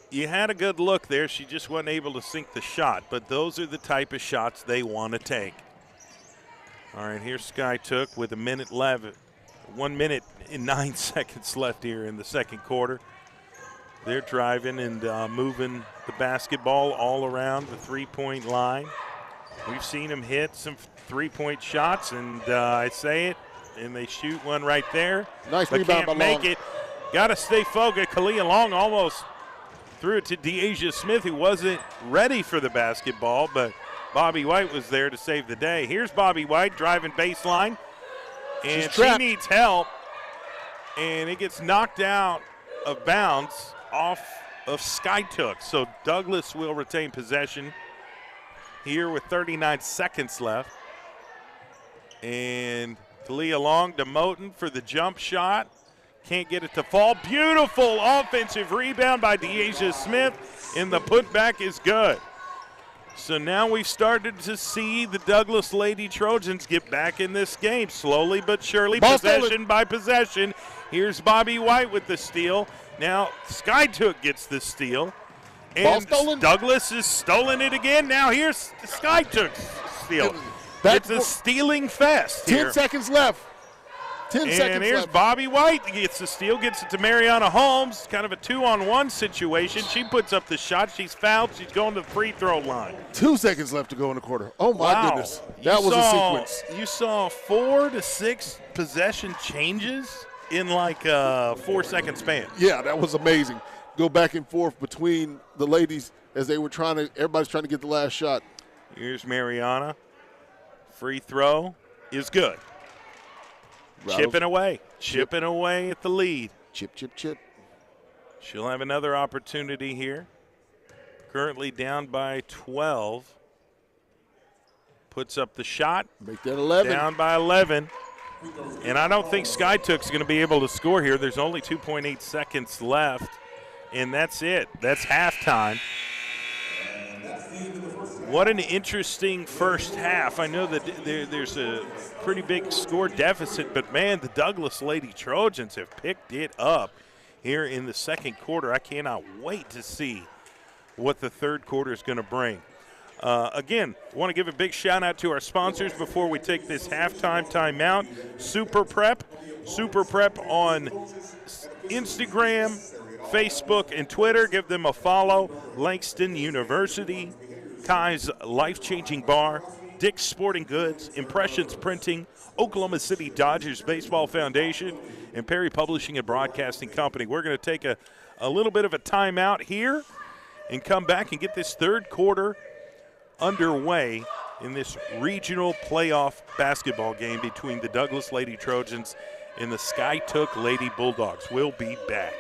You had a good look there. She just wasn't able to sink the shot, but those are the type of shots they want to take. All right, here's Skiatook with 1 minute and 9 seconds left here in the second quarter. They're driving and moving the basketball all around the three-point line. We've seen them hit some three-point shots, and I say it, and they shoot one right there. Nice but rebound by can't make Long. it. Got to stay focused. Kalia Long almost threw it to DeAsia Smith, who wasn't ready for the basketball, but Bobby White was there to save the day. Here's Bobby White driving baseline, and she needs help, and it gets knocked out of bounds off of Skiatook. So Douglas will retain possession here with 39 seconds left. And Talia Long to Moten for the jump shot. Can't get it to fall. Beautiful offensive rebound by DeAsia Smith, and the putback is good. So now we've started to see the Douglas Lady Trojans get back in this game, slowly but surely, possession by possession. Here's Bobby White with the steal. Now Skiatook gets the steal. And Douglas has stolen it again. Now here's Skiatook's steal. It's a stealing fest here. 10 seconds left. 10 seconds left. And here's Bobby White gets the steal, gets it to Mariana Holmes. Kind of a 2-on-1 situation. She puts up the shot. She's fouled. She's going to the free throw line. 2 seconds left to go in the quarter. Oh, my goodness. That was a sequence. You saw 4 to 6 possession changes in like a 4-second span. Yeah, that was amazing. Go back and forth between the ladies as they were everybody's trying to get the last shot. Here's Mariana. Free throw is good. Chipping away at the lead. Chip. She'll have another opportunity here. Currently down by 12. Puts up the shot. Make that 11. Down by 11. And I don't think Skiatook's going to be able to score here. There's only 2.8 seconds left. And that's it. That's halftime. What an interesting first half. I know that there's a pretty big score deficit, but, man, the Douglas Lady Trojans have picked it up here in the second quarter. I cannot wait to see what the third quarter is going to bring. Again, want to give a big shout-out to our sponsors before we take this halftime timeout. Super Prep on Instagram, Facebook, and Twitter. Give them a follow. Langston University, Kai's Life-Changing Bar, Dick's Sporting Goods, Impressions Printing, Oklahoma City Dodgers Baseball Foundation, and Perry Publishing and Broadcasting Company. We're going to take a little bit of a timeout here and come back and get this third quarter underway in this regional playoff basketball game between the Douglas Lady Trojans and the Skiatook Lady Bulldogs. We'll be back.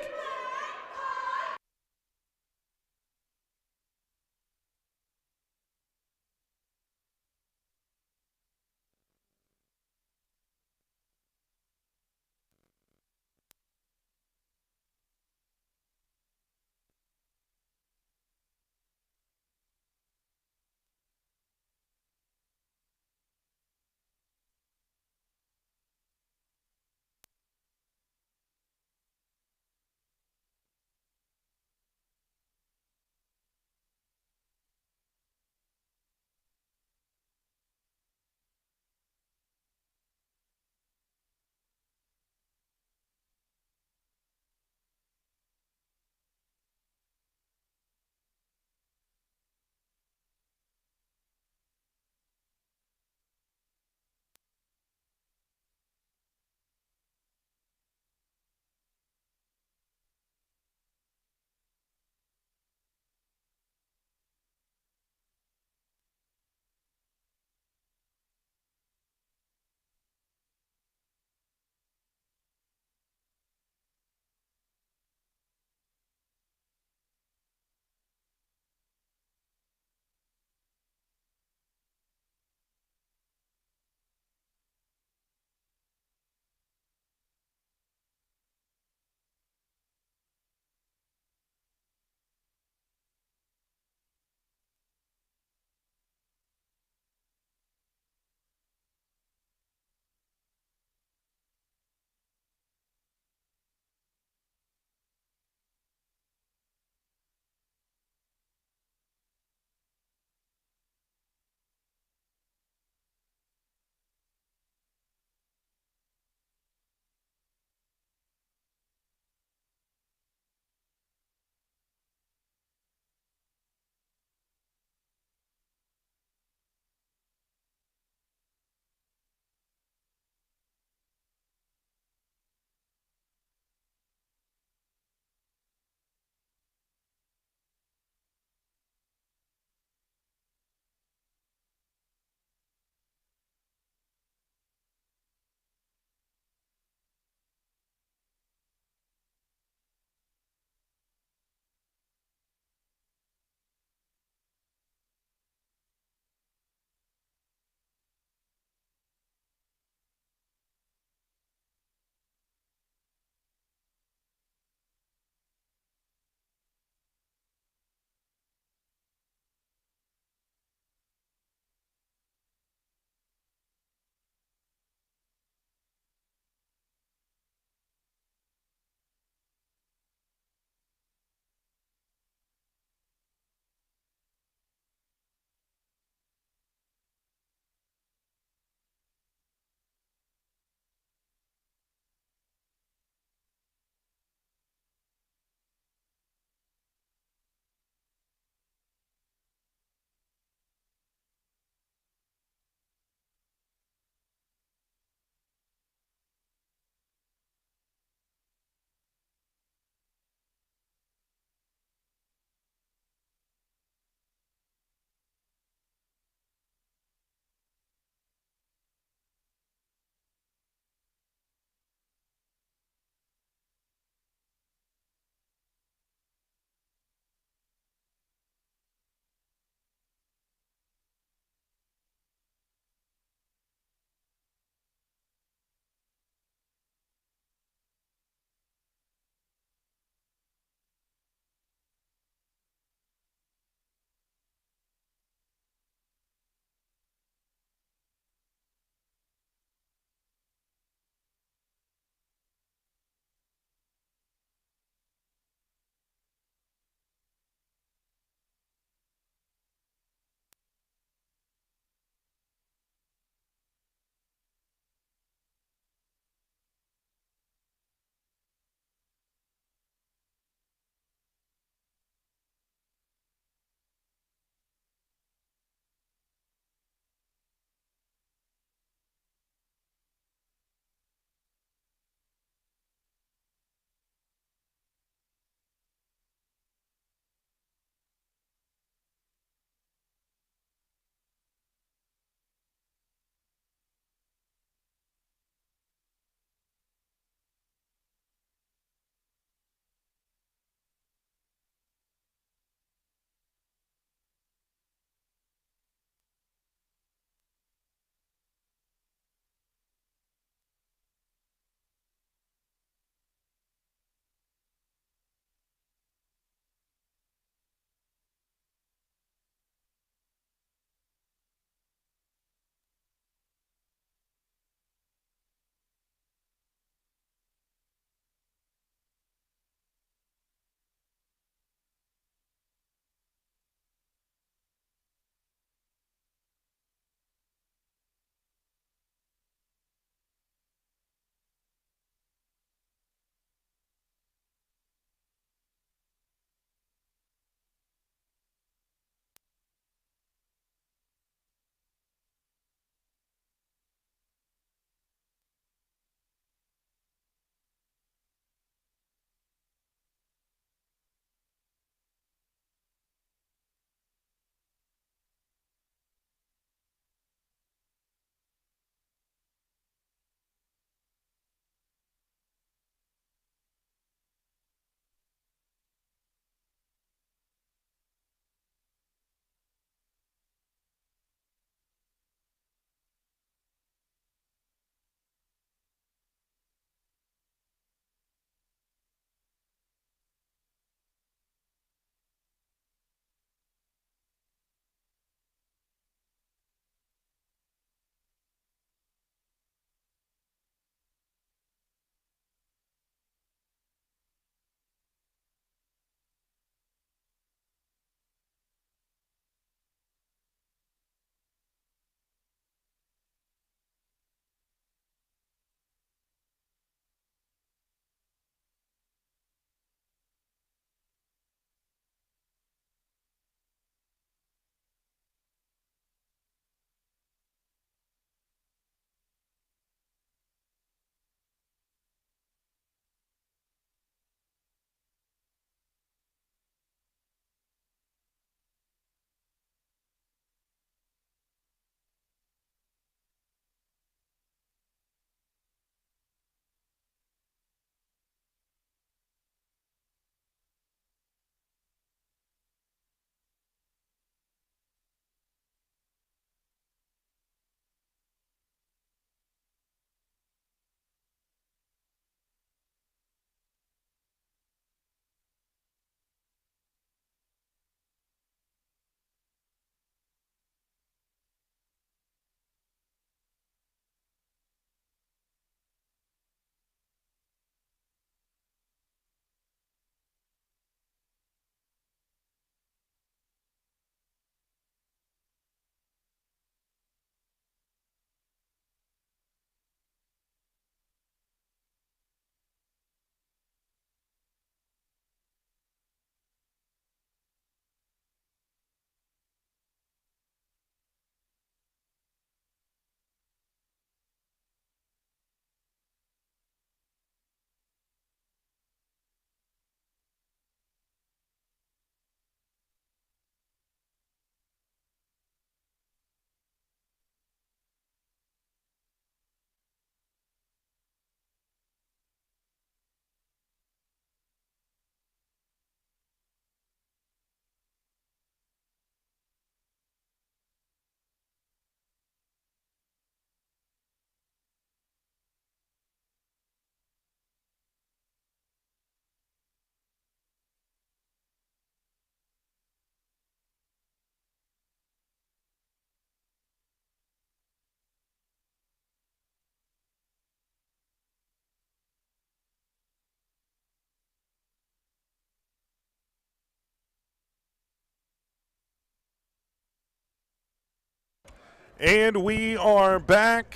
And we are back.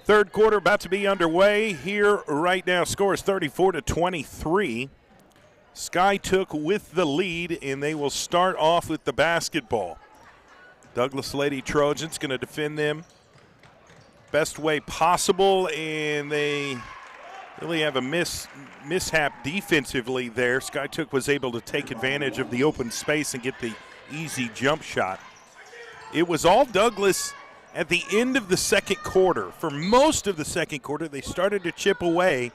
Third quarter about to be underway here right now. Score is 34-23. Skiatook with the lead, and they will start off with the basketball. Douglas Lady Trojans going to defend them best way possible, and they really have a mishap defensively there. Skiatook was able to take advantage of the open space and get the easy jump shot. It was all Douglas at the end of the second quarter. For most of the second quarter, they started to chip away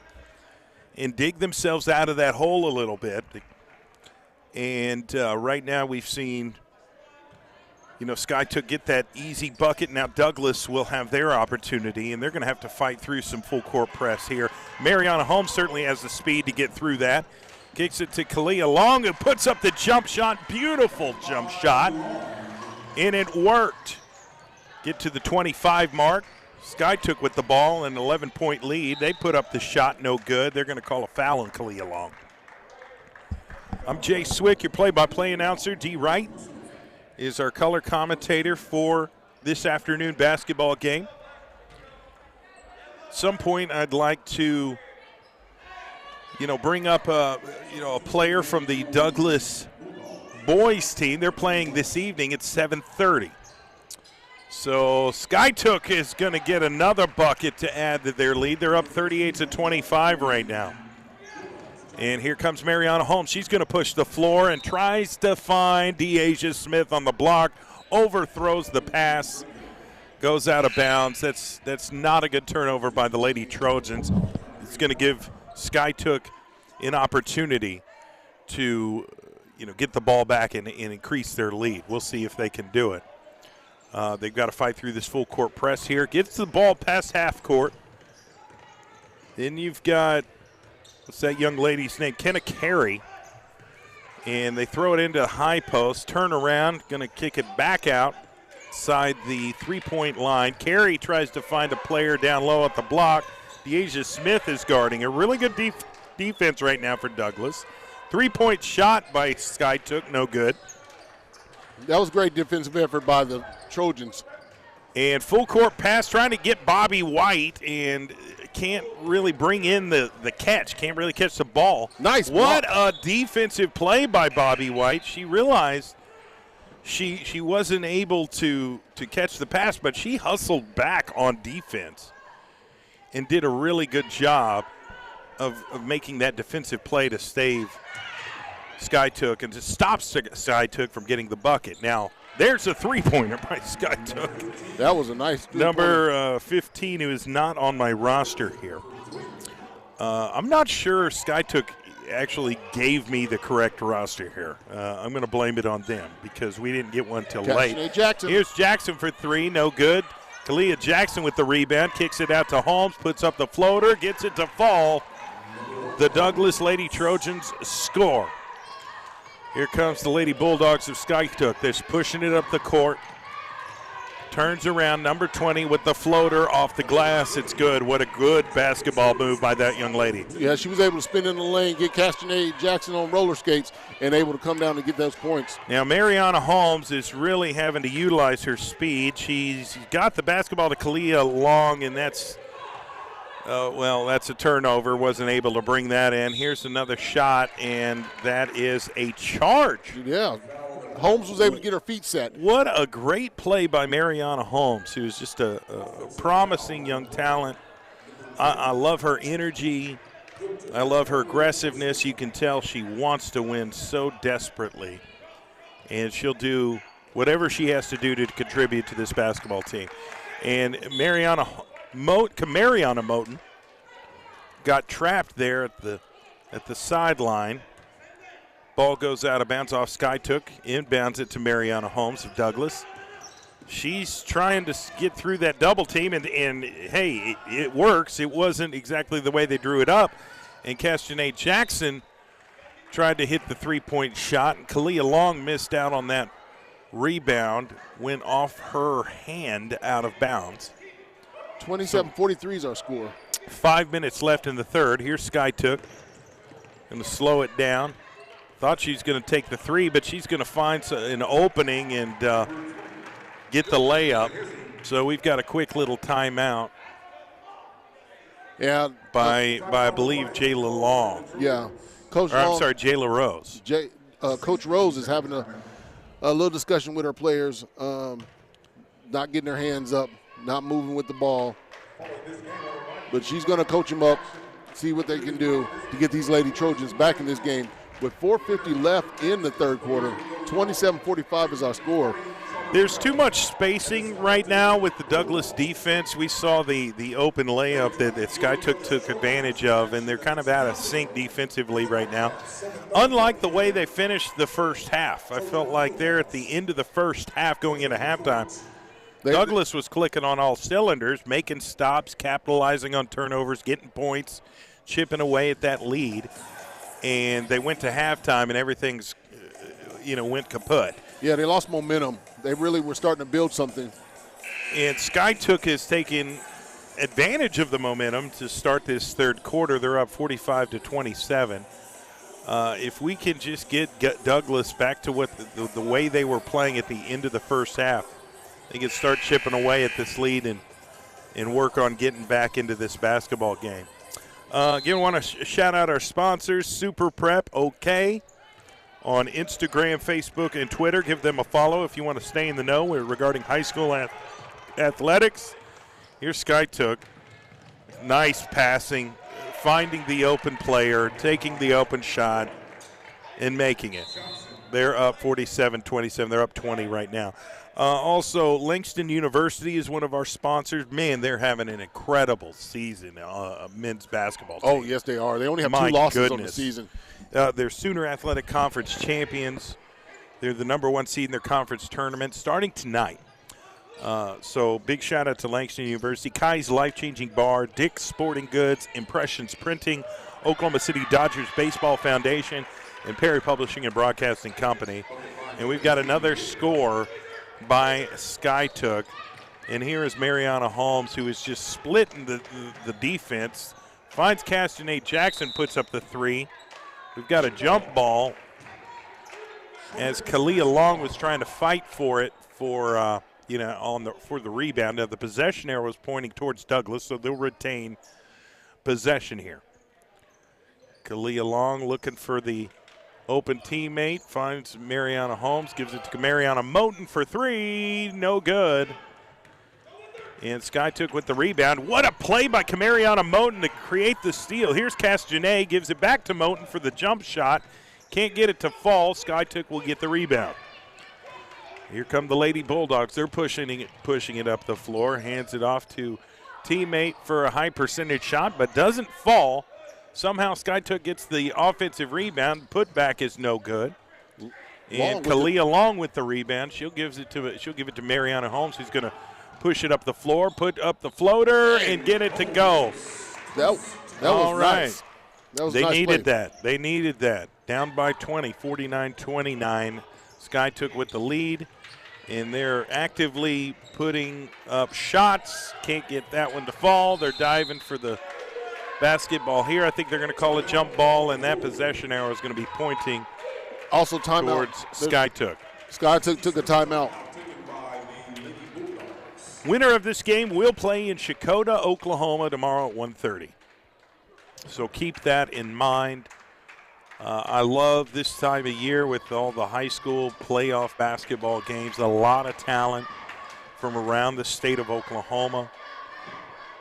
and dig themselves out of that hole a little bit. And right now we've seen, Skiatook get that easy bucket. Now Douglas will have their opportunity, and they're going to have to fight through some full court press here. Mariana Holmes certainly has the speed to get through that. Kicks it to Kalia Long, who puts up the jump shot. Beautiful jump shot. And it worked. Get to the 25 mark. Skiatook with the ball, an 11-point lead. They put up the shot, no good. They're going to call a foul on Kalia Long. I'm Jay Swick, your play-by-play announcer. D. Wright is our color commentator for this afternoon basketball game. At some point, I'd like to, bring up a player from the Douglas boys team. They're playing this evening at 7:30. So Skiatook is going to get another bucket to add to their lead. They're up 38-25 right now. And here comes Mariana Holmes. She's going to push the floor and tries to find Deasia Smith on the block. Overthrows the pass. Goes out of bounds. That's not a good turnover by the Lady Trojans. It's going to give Skiatook an opportunity to get the ball back and increase their lead. We'll see if they can do it. They've got to fight through this full court press here. Gets the ball past half court. Then you've got, what's that young lady's name? Kenna Carey. And they throw it into high post. Turn around, going to kick it back outside the three-point line. Carey tries to find a player down low at the block. Deasia Smith is guarding. A really good defense right now for Douglas. Three-point shot by Skiatook, no good. That was great defensive effort by the Trojans. And full court pass trying to get Bobby White, and can't really bring in the catch. Can't really catch the ball. Nice block. What a defensive play by Bobby White. She realized she wasn't able to catch the pass, but she hustled back on defense and did a really good job of making that defensive play to save Skiatook and to stop Skiatook from getting the bucket. Now, there's a three-pointer by Skiatook. That was a nice number 15, who is not on my roster here. I'm not sure Skiatook actually gave me the correct roster here. I'm going to blame it on them because we didn't get one till late. Jackson. Here's Jackson for three, no good. Kalia Jackson with the rebound, kicks it out to Holmes, puts up the floater, gets it to fall. The Douglas Lady Trojans score. Here comes the Lady Bulldogs of Skiatook. They're pushing it up the court. Turns around, number 20 with the floater off the glass. It's good. What a good basketball move by that young lady. Yeah, she was able to spin in the lane, get Castanet Jackson on roller skates, and able to come down and get those points. Now, Mariana Holmes is really having to utilize her speed. She's got the basketball to Kalia Long, and that's a turnover. Wasn't able to bring that in. Here's another shot, and that is a charge. Yeah. Holmes was able to get her feet set. What a great play by Mariana Holmes, who's just a promising young talent. I love her energy. I love her aggressiveness. You can tell she wants to win so desperately, and she'll do whatever she has to do to contribute to this basketball team. And Mariana Moten got trapped there at the sideline. Ball goes out of bounds off Skiatook, inbounds it to Mariana Holmes of Douglas. She's trying to get through that double team, and hey, it works. It wasn't exactly the way they drew it up. And Castanet Jackson tried to hit the three-point shot, and Kalia Long missed out on that rebound, went off her hand out of bounds. 27-43 is our score. 5 minutes left in the third. Here's Skiatook. Going to slow it down. Thought she's going to take the three, but she's going to find an opening, and get the layup. So we've got a quick little timeout. Yeah. By I believe Jayla Long. Yeah. Coach Long, I'm sorry, Jayla Rose. Coach Rose is having a little discussion with her players, not getting their hands up, not moving with the ball. But she's going to coach them up, see what they can do to get these Lady Trojans back in this game. With 4:50 left in the third quarter, 27-45 is our score. There's too much spacing right now with the Douglas defense. We saw the open layup that Skiatook took advantage of, and they're kind of out of sync defensively right now. Unlike the way they finished the first half, I felt like they're at the end of the first half going into halftime. Douglas was clicking on all cylinders, making stops, capitalizing on turnovers, getting points, chipping away at that lead. And they went to halftime, and everything's, went kaput. Yeah, they lost momentum. They really were starting to build something. And Skiatook has taken advantage of the momentum to start this third quarter. They're up 45-27. If we can just get Douglas back to what the way they were playing at the end of the first half, they can start chipping away at this lead and work on getting back into this basketball game. Again, I want to shout out our sponsors, Super Prep OK, on Instagram, Facebook, and Twitter. Give them a follow if you want to stay in the know regarding high school athletics. Here's Skiatook. Nice passing, finding the open player, taking the open shot, and making it. They're up 47-27. They're up 20 right now. Also, Langston University is one of our sponsors. Man, they're having an incredible season, men's basketball team. Oh, yes, they are. They only have 2 losses on the season. They're Sooner Athletic Conference champions. They're the #1 seed in their conference tournament starting tonight. So big shout out to Langston University, Kai's Life-Changing Bar, Dick's Sporting Goods, Impressions Printing, Oklahoma City Dodgers Baseball Foundation, and Perry Publishing and Broadcasting Company. And we've got another score by Skiatook. And here is Mariana Holmes, who is just splitting the defense. Finds Castanet Jackson, puts up the 3. We've got a jump ball as Kalia Long was trying to fight for it for the rebound. Now the possession arrow was pointing towards Douglas, so they'll retain possession here. Kalia Long looking for the open teammate, finds Mariana Holmes, gives it to Mariana Moten for 3, no good. And Skiatook with the rebound. What a play by Mariana Moten to create the steal. Here's Castanet, gives it back to Moten for the jump shot. Can't get it to fall. Skiatook will get the rebound. Here come the Lady Bulldogs. They're pushing it up the floor. Hands it off to teammate for a high percentage shot, but doesn't fall. Somehow Skiatook gets the offensive rebound. Putback is no good. And Kalia Long with the rebound. She'll give it to Mariana Holmes, who's going to push it up the floor, put up the floater, and get it to go. That was nice. That was they nice needed play. that. They needed that. Down by 20, 49-29. Skiatook with the lead, and they're actively putting up shots. Can't get that one to fall. They're diving for the basketball here. I think they're going to call a jump ball, and that possession arrow is going to be pointing also timeout towards Skiatook. Skiatook took a timeout. Winner of this game will play in Shakota, Oklahoma tomorrow at 1:30. So keep that in mind. I love this time of year with all the high school playoff basketball games. A lot of talent from around the state of Oklahoma.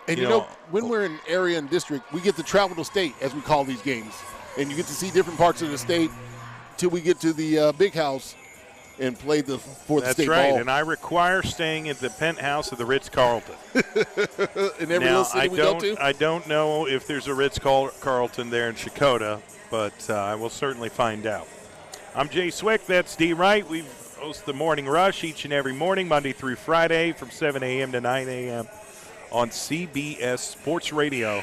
And you know, when we're in area and district, we get to travel to state, as we call these games. And you get to see different parts of the state till we get to the big house and play for the state ball. That's right, and I require staying at the penthouse of the Ritz-Carlton. In every little city we go to? I don't know if there's a Ritz-Carlton there in Shakota, but I will certainly find out. I'm Jay Swick. That's D. Wright. We host the Morning Rush each and every morning, Monday through Friday, from 7 a.m. to 9 a.m. on CBS Sports Radio,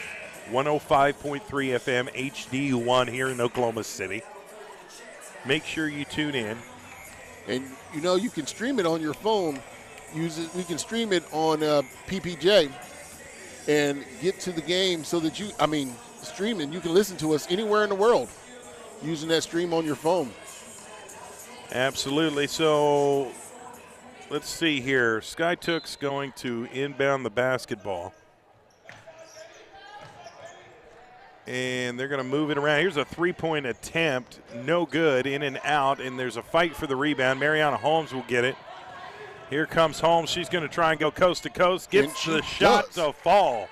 105.3 FM HD1 here in Oklahoma City. Make sure you tune in. And, you know, you can stream it on your phone. We can stream it on PPJ and get to the game so that stream and you can listen to us anywhere in the world using that stream on your phone. Absolutely. So let's see here. Skiatook's going to inbound the basketball. And they're going to move it around. Here's a three-point attempt. No good, in and out, and there's a fight for the rebound. Mariana Holmes will get it. Here comes Holmes. She's going to try and go coast to coast. Gets the shot to fall.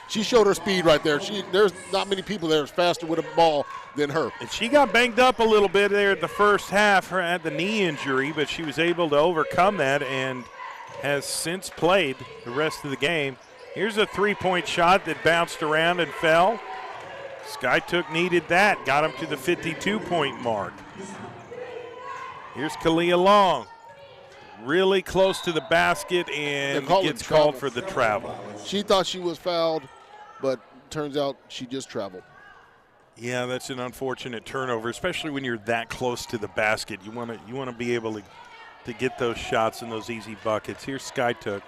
She showed her speed right there. There's not many people there that's faster with a ball than her. And she got banged up a little bit there at the first half. Her had the knee injury, but she was able to overcome that and has since played the rest of the game. Here's a three-point shot that bounced around and fell. Skiatook needed that, got him to the 52-point mark. Here's Kalia Long, really close to the basket and gets called for the travel. She thought she was fouled, but turns out she just traveled. Yeah, that's an unfortunate turnover, especially when you're that close to the basket. You want to be able to get those shots and those easy buckets. Here's Skiatook,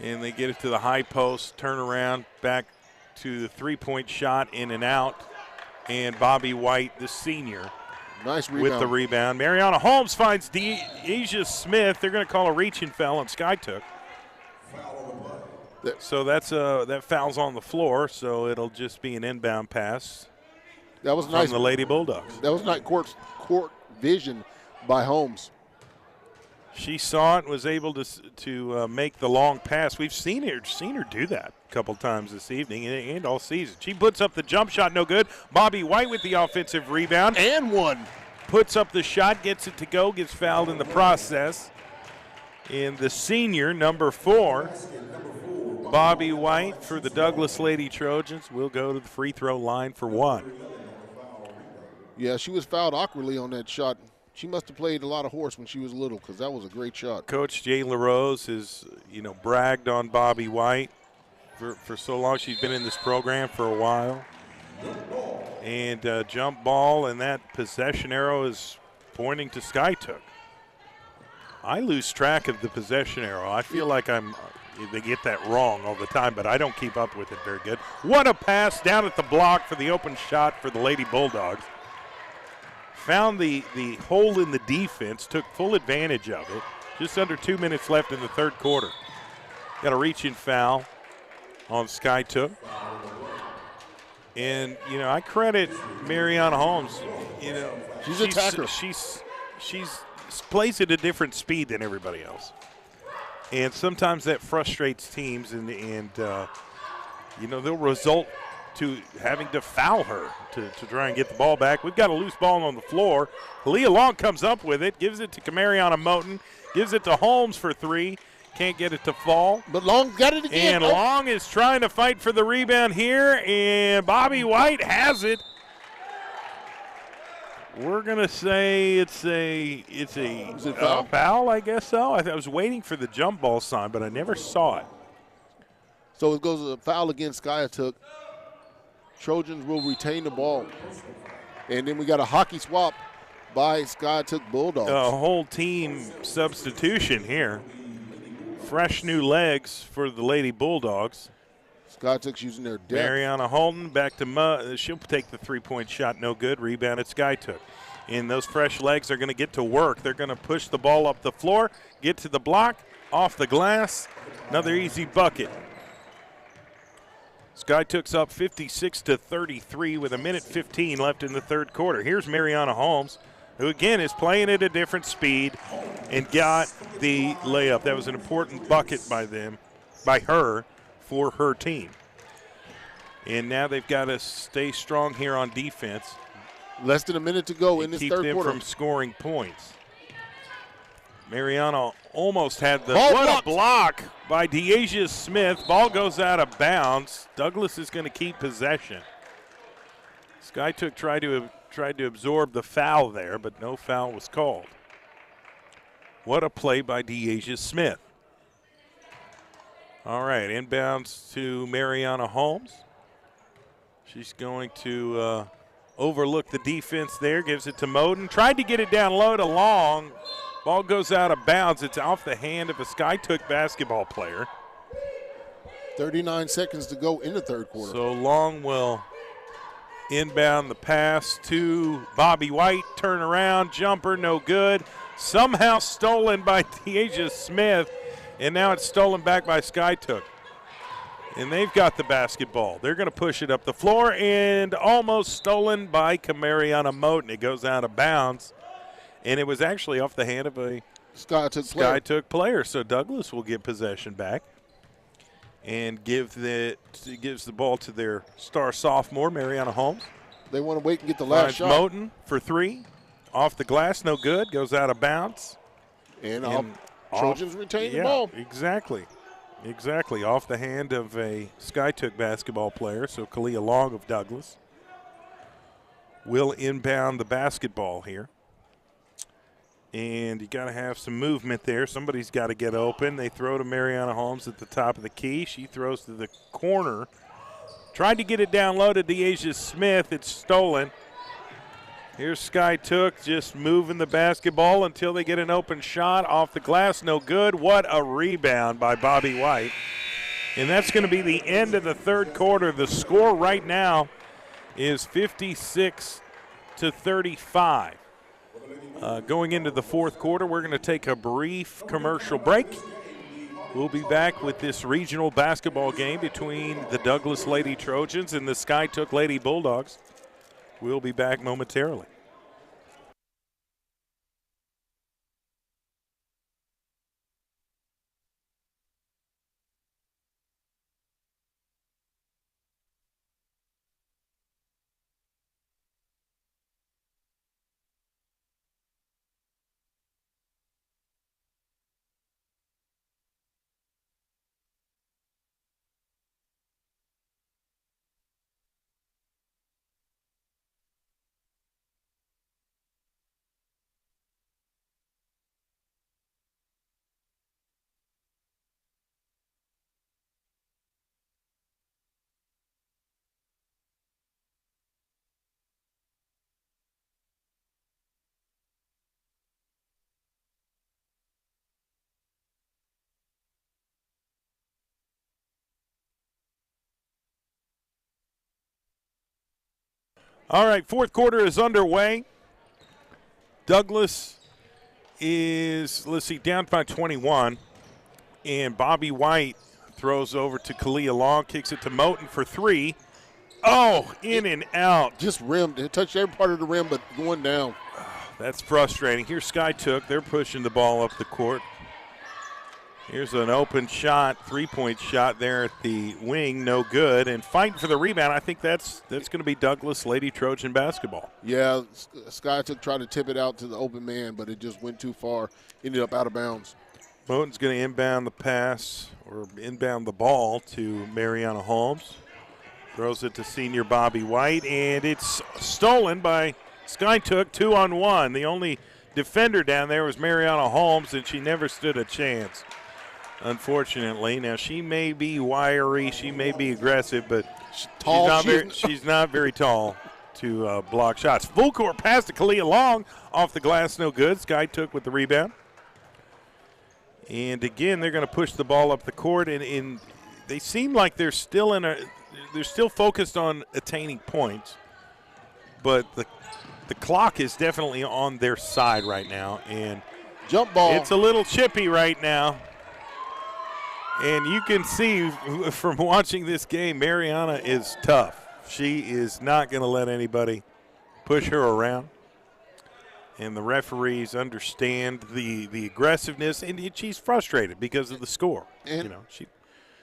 and they get it to the high post, turn around, back to the three-point shot, in and out, and Bobby White, the senior, nice rebound. With the rebound. Mariana Holmes finds Deasia Smith. They're going to call a reaching foul on Skiatook. So that foul's on the floor, so it'll just be an inbound pass. That was nice from the Lady Bulldogs. That was nice court vision by Holmes. She saw it, was able to make the long pass. We've seen her do that a couple times this evening and all season. She puts up the jump shot, no good. Bobby White with the offensive rebound. And one. Puts up the shot, gets it to go, gets fouled in the process. And the senior, number 4, Bobby White for the Douglas Lady Trojans, will go to the free throw line for 1. Yeah, she was fouled awkwardly on that shot. She must have played a lot of horse when she was little because that was a great shot. Coach Jay LaRose has, bragged on Bobby White for so long. She's been in this program for a while. And jump ball, and that possession arrow is pointing to Skiatook. I lose track of the possession arrow. I feel like they get that wrong all the time, but I don't keep up with it very good. What a pass down at the block for the open shot for the Lady Bulldogs. Found the hole in the defense, took full advantage of it. Just under 2 minutes left in the third quarter. Got a reaching foul on Skiatook. And, I credit Mariana Holmes. She's a attacker. She's plays at a different speed than everybody else. And sometimes that frustrates teams, and they'll result to having to foul her to try and get the ball back. We've got a loose ball on the floor. Kalia Long comes up with it, gives it to Kamariana Moten, gives it to Holmes for 3. Can't get it to fall. But Long got it again. And Long is trying to fight for the rebound here, and Bobby White has it. We're going to say it's a foul, I guess so. I was waiting for the jump ball sign, but I never saw it. So it goes a foul against Skiatook. Trojans will retain the ball. And then we got a hockey swap by Skiatook Bulldogs. A whole team substitution here. Fresh new legs for the Lady Bulldogs. Skiatook's using their depth. Mariana Holton back to she'll take the three-point shot, no good. Rebound at Skiatook. And those fresh legs are going to get to work. They're going to push the ball up the floor, get to the block, off the glass. Another easy bucket. Skiatook's up 56-33 with 1:15 left in the third quarter. Here's Mariana Holmes, who again is playing at a different speed and got the layup. That was an important bucket by her for her team. And now they've got to stay strong here on defense. Less than a minute to go in this third quarter. Keep them from scoring points. Mariana almost had the ball a block by Deasia Smith. Ball goes out of bounds. Douglas is going to keep possession. Skiatook tried to absorb the foul there, but no foul was called. What a play by Deasia Smith. All right, inbounds to Mariana Holmes. She's going to overlook the defense there, gives it to Moten. Tried to get it down low to Long. Ball goes out of bounds. It's off the hand of a Skiatook basketball player. 39 seconds to go in the third quarter. So Long will Inbound the pass to Bobby White. Turn around, jumper, no good. Somehow stolen by Deasia Smith, and now it's stolen back by Skiatook. And they've got the basketball. They're going to push it up the floor, and almost stolen by Kamariana Moten. It goes out of bounds, and it was actually off the hand of a Skiatook player. So Douglas will get possession back and gives the ball to their star sophomore, Mariana Holmes. They want to wait and get the last shot. Moten for three. Off the glass, no good. Goes out of bounds. And Trojans retain the ball. Exactly. Off the hand of a Skiatook basketball player. So Kalia Long of Douglas will inbound the basketball here. And you got to have some movement there. Somebody's got to get open. They throw to Mariana Holmes at the top of the key. She throws to the corner. Tried to get it down low to Deasia Smith. It's stolen. Here's Skiatook just moving the basketball until they get an open shot off the glass. No good. What a rebound by Bobby White. And that's going to be the end of the third quarter. The score right now is 56-35. Going into the fourth quarter, we're going to take a brief commercial break. We'll be back with this regional basketball game between the Douglas Lady Trojans and the Skiatook Lady Bulldogs. We'll be back momentarily. All right, fourth quarter is underway. Douglas is, down by 21. And Bobby White throws over to Kalia Long, kicks it to Moten for three. Oh, in and out. Just rimmed. It touched every part of the rim, but going down. That's frustrating. Here's Skiatook. They're pushing the ball up the court. Here's an open shot, three-point shot there at the wing, no good. And fighting for the rebound, I think that's going to be Douglas Lady Trojan basketball. Yeah, Skiatook tried to tip it out to the open man, but it just went too far, ended up out of bounds. Moten's going to inbound the pass or inbound the ball to Mariana Holmes. Throws it to senior Bobby White, and it's stolen by Skiatook 2-on-1. The only defender down there was Mariana Holmes, and she never stood a chance, unfortunately. Now, she may be wiry, she may be aggressive, but she's not very tall to block shots. Full court pass to Kalia Long, off the glass, no good. Skiatook with the rebound. And again, they're going to push the ball up the court, and they seem like they're still focused on attaining points, but the clock is definitely on their side right now, and jump ball. It's a little chippy right now. And you can see from watching this game, Mariana is tough. She is not going to let anybody push her around. And the referees understand the aggressiveness, and she's frustrated because of the score. And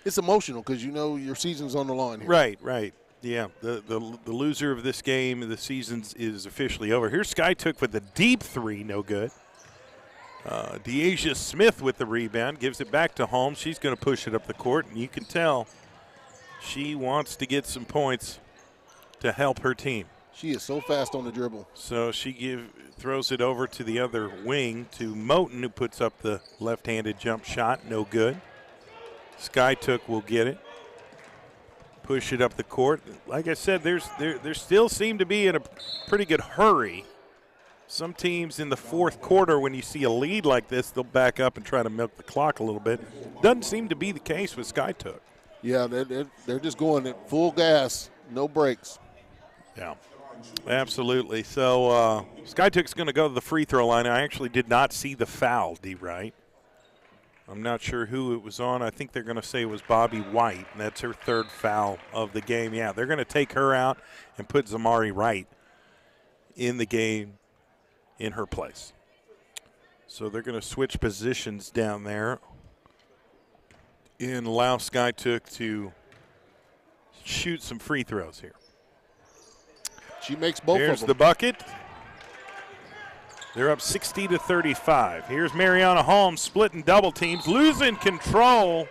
it's emotional because your season's on the line here. Right. Yeah, the loser of this game, the season is officially over. Here's Skiatook with the deep three, no good. Deasia Smith with the rebound, gives it back to Holmes. She's going to push it up the court, and you can tell she wants to get some points to help her team. She is so fast on the dribble. So she throws it over to the other wing to Moten, who puts up the left-handed jump shot, no good. Skiatook will get it. Push it up the court. Like I said, there still seem to be in a pretty good hurry. Some teams in the fourth quarter, when you see a lead like this, they'll back up and try to milk the clock a little bit. Doesn't seem to be the case with Skiatook. Yeah, they're just going at full gas, no brakes. Yeah, absolutely. So Skiatook's going to go to the free throw line. I actually did not see the foul, D. Wright. I'm not sure who it was on. I think they're going to say it was Bobby White, and that's her third foul of the game. Yeah, they're going to take her out and put Zamari Wright in the game in her place. So they're going to switch positions down there and allow Skiatook to shoot some free throws here. She makes both of them. Here's the bucket. They're up 60-35. Here's Mariana Holmes splitting double teams, losing control.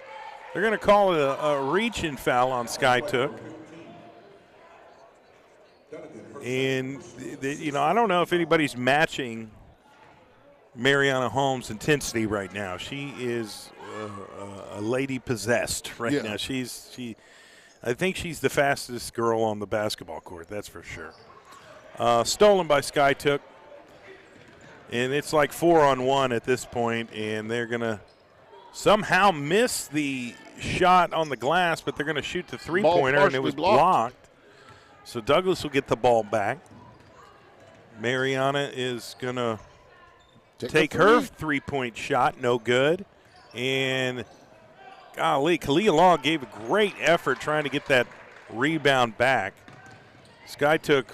They're going to call it a reach-in foul on Skiatook. And, I don't know if anybody's matching Mariana Holmes' intensity right now. She is a lady possessed right now. I think she's the fastest girl on the basketball court, that's for sure. Stolen by Skiatook. And it's like 4-on-1 at this point, and they're going to somehow miss the shot on the glass, but they're going to shoot the three-pointer, and it was blocked. So Douglas will get the ball back. Mariana is going to take her three-point shot, no good. And, golly, Kalia Long gave a great effort trying to get that rebound back. Skiatook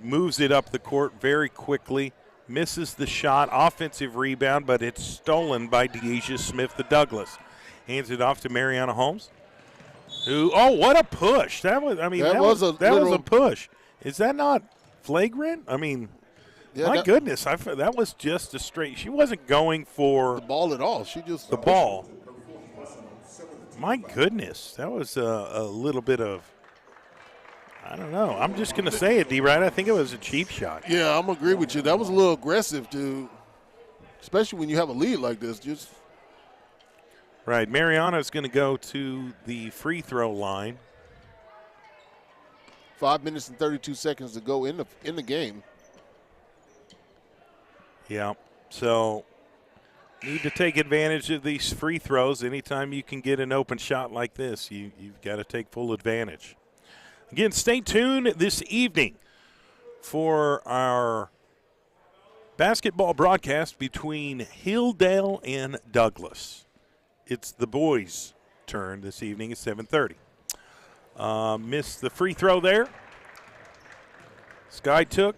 moves it up the court very quickly. Misses the shot, offensive rebound, but it's stolen by Deasia Smith, the Douglas. Hands it off to Mariana Holmes. What a push. That was a push. Is that not flagrant? I mean, my goodness, that was just a straight. She wasn't going for the ball at all. She just the ball. My goodness, that was a little bit of, I don't know. I'm just going to say it, D-Wright. I think it was a cheap shot. Yeah, I'm agree with you. That was a little aggressive, especially when you have a lead like this. Right. Mariana's going to go to the free throw line. 5 minutes and 32 seconds to go in the game. Yeah. So need to take advantage of these free throws. Anytime you can get an open shot like this, you've got to take full advantage. Again, stay tuned this evening for our basketball broadcast between Hilldale and Douglas. It's the boys' turn this evening at 7:30. Missed the free throw there. Skiatook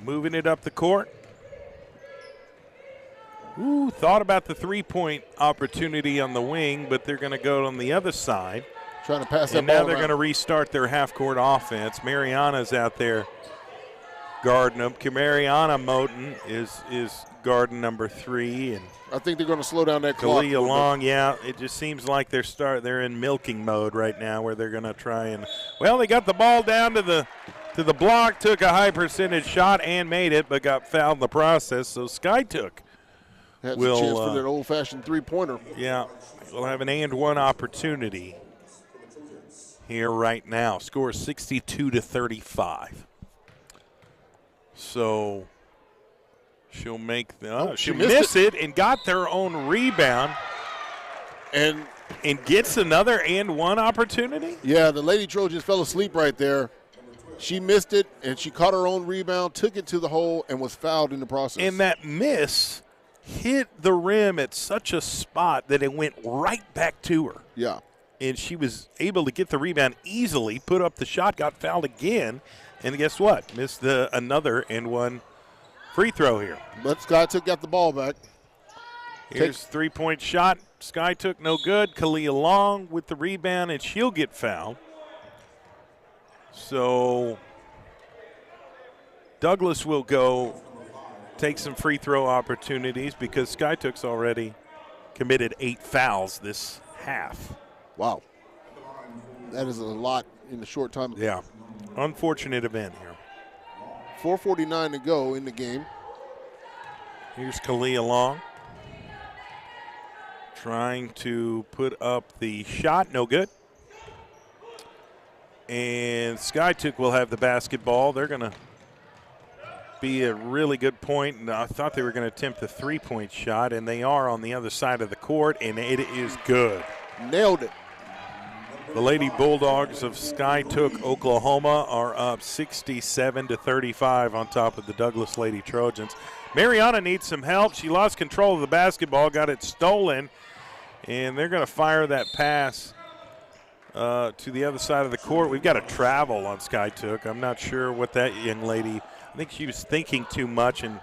moving it up the court. Thought about the three-point opportunity on the wing, but they're going to go on the other side. Trying to pass that and ball now they're going to restart their half-court offense. Mariana's out there guarding them. Mariana Moten is guarding number 3. And I think they're going to slow down that clock. Kalia Long, yeah. It just seems like they're in milking mode right now where they're going to try and – well, they got the ball down to the block, took a high-percentage shot and made it, but got fouled in the process. So Skiatook has a chance for that old-fashioned three-pointer. Yeah, we'll have an and-one opportunity here right now. Score 62-35. So she'll make she'll miss it and got their own rebound and gets another and one opportunity. Yeah, the Lady Trojans fell asleep right there. She missed it and she caught her own rebound, took it to the hole, and was fouled in the process. And that miss hit the rim at such a spot that it went right back to her. Yeah. And she was able to get the rebound easily, put up the shot, got fouled again, and guess what? Missed another and one free throw here. But Skiatook got the ball back. Here's three-point shot. Skiatook no good. Kalia Long with the rebound, and she'll get fouled. So Douglas will go take some free throw opportunities because Skiatook's already committed 8 fouls this half. Wow. That is a lot in a short time. Yeah. Unfortunate event here. 4:49 to go in the game. Here's Kalia Long. Trying to put up the shot. No good. And Skiatook will have the basketball. They're going to be a really good point. And I thought they were going to attempt the three-point shot, and they are on the other side of the court, and it is good. Nailed it. The Lady Bulldogs of Skiatook, Oklahoma are up 67-35 on top of the Douglas Lady Trojans. Mariana needs some help. She lost control of the basketball, got it stolen, and they're going to fire that pass to the other side of the court. We've got a travel on Skiatook. I'm not sure what that young lady, I think she was thinking too much and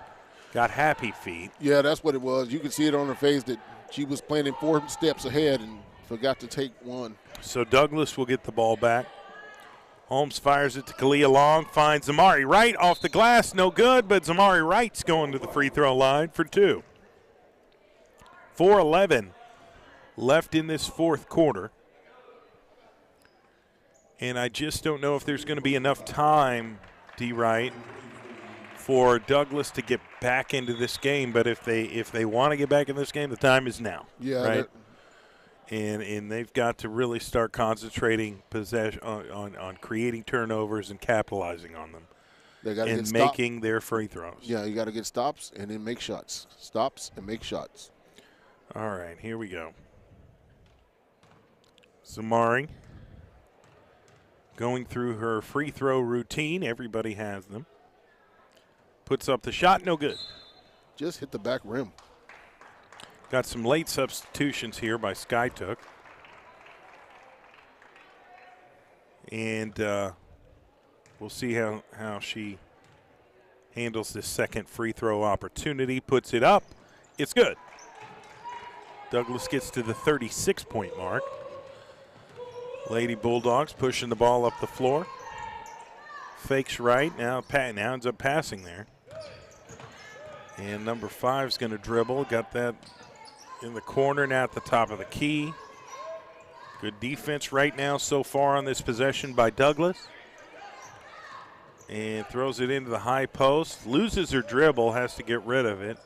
got happy feet. Yeah, that's what it was. You could see it on her face that she was planning 4 steps ahead and forgot to take one. So Douglas will get the ball back. Holmes fires it to Kalia Long, finds Zamari Wright off the glass, no good, but Zamari Wright's going to the free throw line for 2. 4:11 left in this fourth quarter. And I just don't know if there's going to be enough time, D. Wright, for Douglas to get back into this game. But if they want to get back in this game, the time is now. Yeah, right. And they've got to really start concentrating possession on creating turnovers and capitalizing on them. They got to and making their free throws. Yeah, you got to get stops and then make shots. Stops and make shots. All right, here we go. Zamari going through her free throw routine. Everybody has them. Puts up the shot, no good. Just hit the back rim. Got some late substitutions here by Skiatook. And we'll see how she handles this second free throw opportunity. Puts it up. It's good. Douglas gets to the 36-point mark. Lady Bulldogs pushing the ball up the floor. Fakes right. Now ends up passing there. And number 5's going to dribble. Got that in the corner, now at the top of the key. Good defense right now so far on this possession by Douglas. And throws it into the high post. Loses her dribble, has to get rid of it.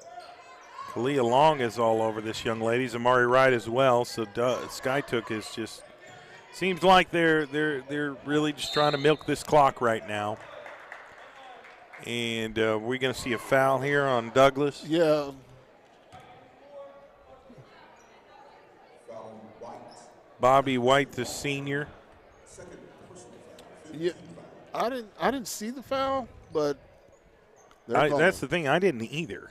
Kalia Long is all over this young lady. Zamari Wright as well. So Skiatook is just, seems like they're really just trying to milk this clock right now. And we're going to see a foul here on Douglas. Yeah. Bobby White, the senior. Yeah, I didn't see the foul, but that's the thing. I didn't either.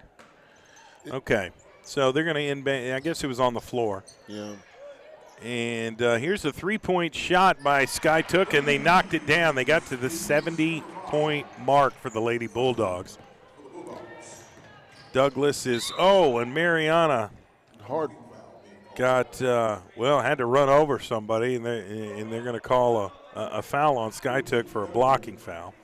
Okay, so they're going to end. I guess it was on the floor. Yeah. And here's a three-point shot by Skiatook, and they knocked it down. They got to the 70-point mark for the Lady Bulldogs. Douglas is, and Mariana hard. Got, had to run over somebody, and they're going to call a foul on Skiatook for a blocking foul.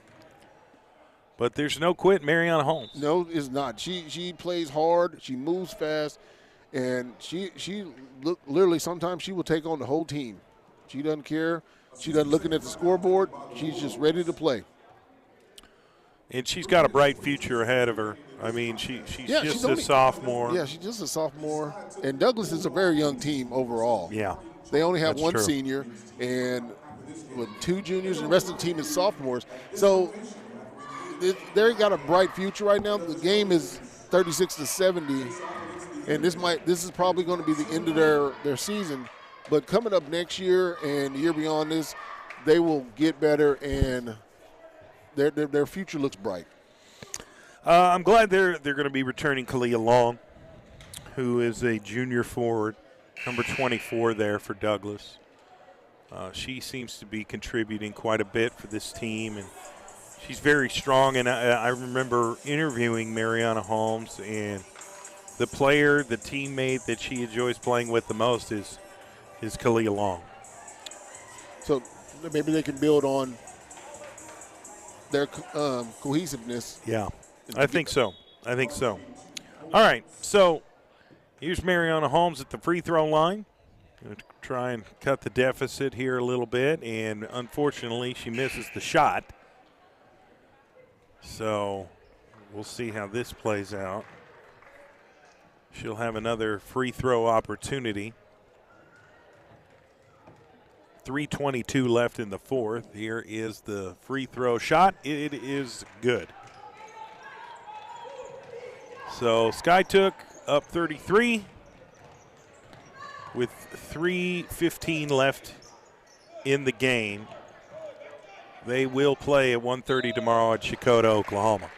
But there's no quit, Mariana Holmes. No, it's not. She plays hard. She moves fast, and she literally sometimes she will take on the whole team. She doesn't care. She doesn't looking at the scoreboard. She's just ready to play. And she's got a bright future ahead of her. I mean, she's just a sophomore. Yeah, she's just a sophomore. And Douglas is a very young team overall. Yeah. They only have one true. senior and with 2 juniors, and the rest of the team is sophomores. So they've got a bright future right now. The game is 36-70, and this is probably going to be the end of their season. But coming up next year and the year beyond this, they will get better, and their future looks bright. I'm glad they're going to be returning Kalia Long, who is a junior forward, number 24 there for Douglas. She seems to be contributing quite a bit for this team, and she's very strong. And I remember interviewing Mariana Holmes, and the player, the teammate that she enjoys playing with the most is Kalia Long. So maybe they can build on their cohesiveness. Yeah. I think so. All right, so here's Mariana Holmes at the free throw line. Going to try and cut the deficit here a little bit, and unfortunately she misses the shot. So we'll see how this plays out. She'll have another free throw opportunity. 3:22 left in the fourth. Here is the free throw shot. It is good. So Skiatook up 33 with 3:15 left in the game. They will play at 1:30 tomorrow at Chakota, Oklahoma.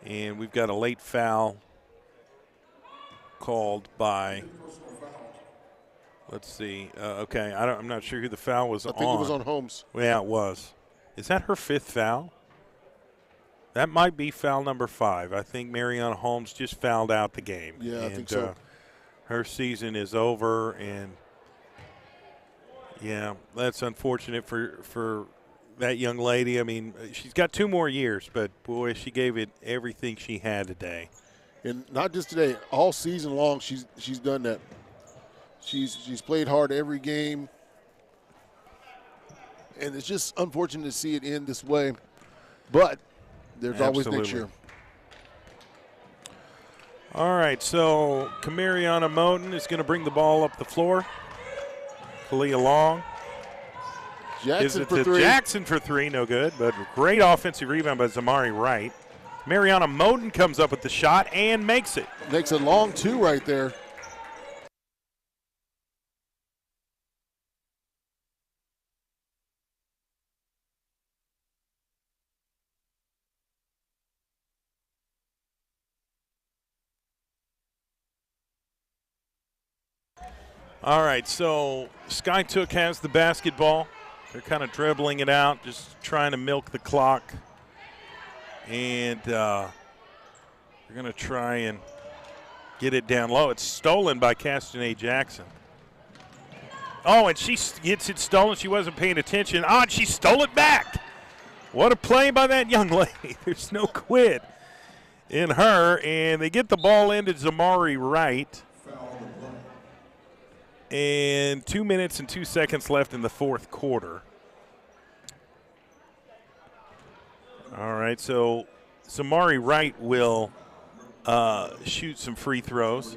And we've got a late foul called by, let's see. Okay, I'm not sure who the foul was on. I think it was on Holmes. Yeah, it was. Is that her 5th foul? That might be foul number 5. I think Mariana Holmes just fouled out the game. Yeah, I think so. Her season is over, and yeah, that's unfortunate for that young lady. I mean, she's got 2 more years, but boy, she gave it everything she had today. And not just today, all season long she's done that. She's played hard every game, and it's just unfortunate to see it end this way. But there's always next year. All right, so Kamariana Moten is going to bring the ball up the floor. Kalia Long. Jackson for 3. Jackson for 3, no good, but great offensive rebound by Zamari Wright. Mariana Moten comes up with the shot and makes it. Makes a long 2 right there. All right, so Skiatook has the basketball. They're kind of dribbling it out, just trying to milk the clock. And they're going to try and get it down low. It's stolen by Castanet Jackson. Oh, and she gets it stolen. She wasn't paying attention. Oh, and she stole it back. What a play by that young lady. There's no quit in her. And they get the ball into Zamari Wright. And 2 minutes and 2 seconds left in the 4th quarter. All right, so Zamari Wright will shoot some free throws.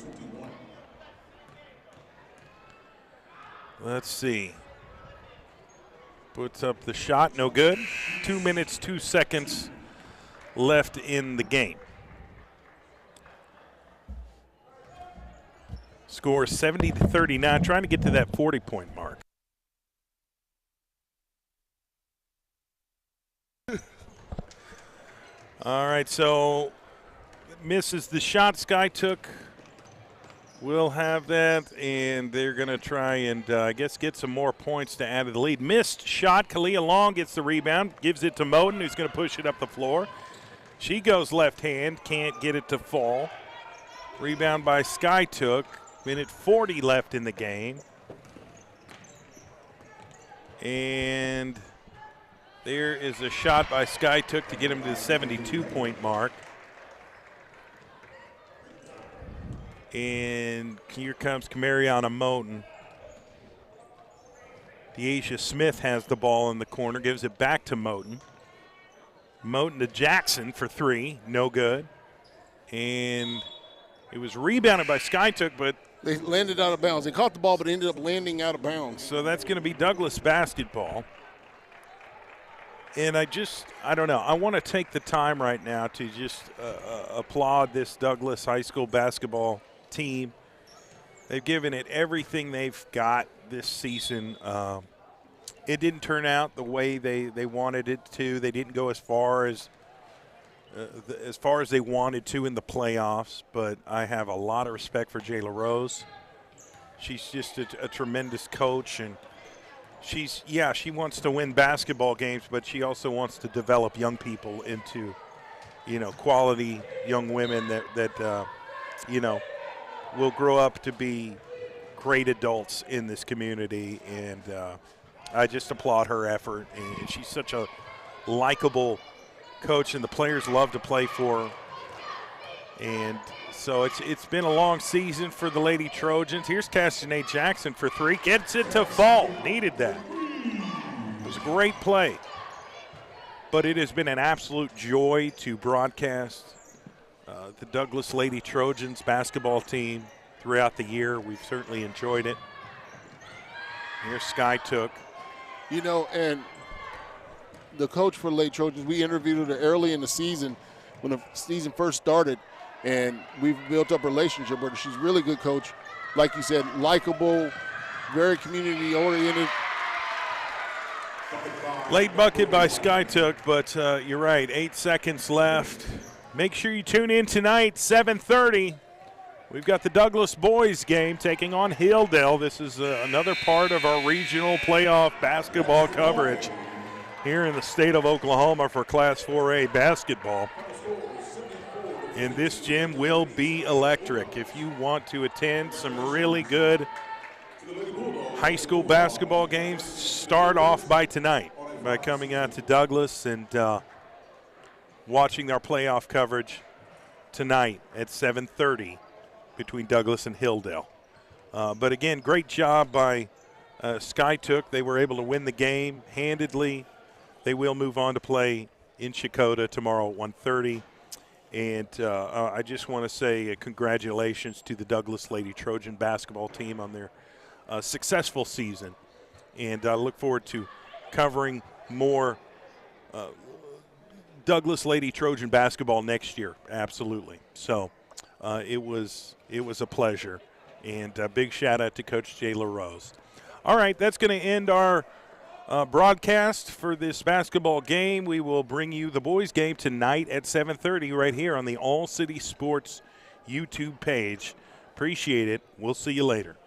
Let's see. Puts up the shot, no good. 2 minutes, 2 seconds left in the game. Score 70-39, trying to get to that 40-point mark. All right, so misses the shot. Skiatook will have that, and they're going to try and, I guess, get some more points to add to the lead. Missed shot. Kalia Long gets the rebound, gives it to Moten, who's going to push it up the floor. She goes left hand, can't get it to fall. Rebound by Skiatook. Minute 40 left in the game. And there is a shot by Skiatook to get him to the 72-point mark. And here comes Kamariana Moten. Deasia Smith has the ball in the corner, gives it back to Moten. Moten to Jackson for 3, no good. And it was rebounded by Skiatook, but they landed out of bounds. They caught the ball, but ended up landing out of bounds. So that's going to be Douglas basketball. And I don't know. I want to take the time right now to just applaud this Douglas High School basketball team. They've given it everything they've got this season. It didn't turn out the way they wanted it to. They didn't go as far as they wanted to in the playoffs, but I have a lot of respect for Jayla Rose. She's just a tremendous coach, and she wants to win basketball games, but she also wants to develop young people into, quality young women that will grow up to be great adults in this community, and I just applaud her effort. And she's such a likable coach, and the players love to play for her. And so it's been a long season for the Lady Trojans. Here's Castanet Jackson for 3. Gets it to fall. Needed that. It was a great play. But it has been an absolute joy to broadcast the Douglas Lady Trojans basketball team throughout the year. We've certainly enjoyed it. Here's Skiatook. And the coach for the Lady Trojans, we interviewed her early in the season when the season first started, and we've built up a relationship with her. She's a really good coach. Like you said, likable, very community-oriented. Late bucket by Skiatook, but you're right, 8 seconds left. Make sure you tune in tonight, 7:30. We've got the Douglas boys game taking on Hilldale. This is another part of our regional playoff basketball coverage here in the state of Oklahoma for Class 4A basketball. And this gym will be electric. If you want to attend some really good high school basketball games, start off by tonight by coming out to Douglas and watching our playoff coverage tonight at 7:30 between Douglas and Hilldale. But again, great job by Skiatook. They were able to win the game handedly. They will move on to play in Chakota tomorrow at 1:30. And I just want to say congratulations to the Douglas Lady Trojan basketball team on their successful season. And I look forward to covering more Douglas Lady Trojan basketball next year. Absolutely. So it was a pleasure. And a big shout out to Coach Jay LaRose. All right, that's going to end our broadcast for this basketball game. We will bring you the boys game tonight at 7:30 right here on the All City Sports YouTube page. Appreciate it. We'll see you later.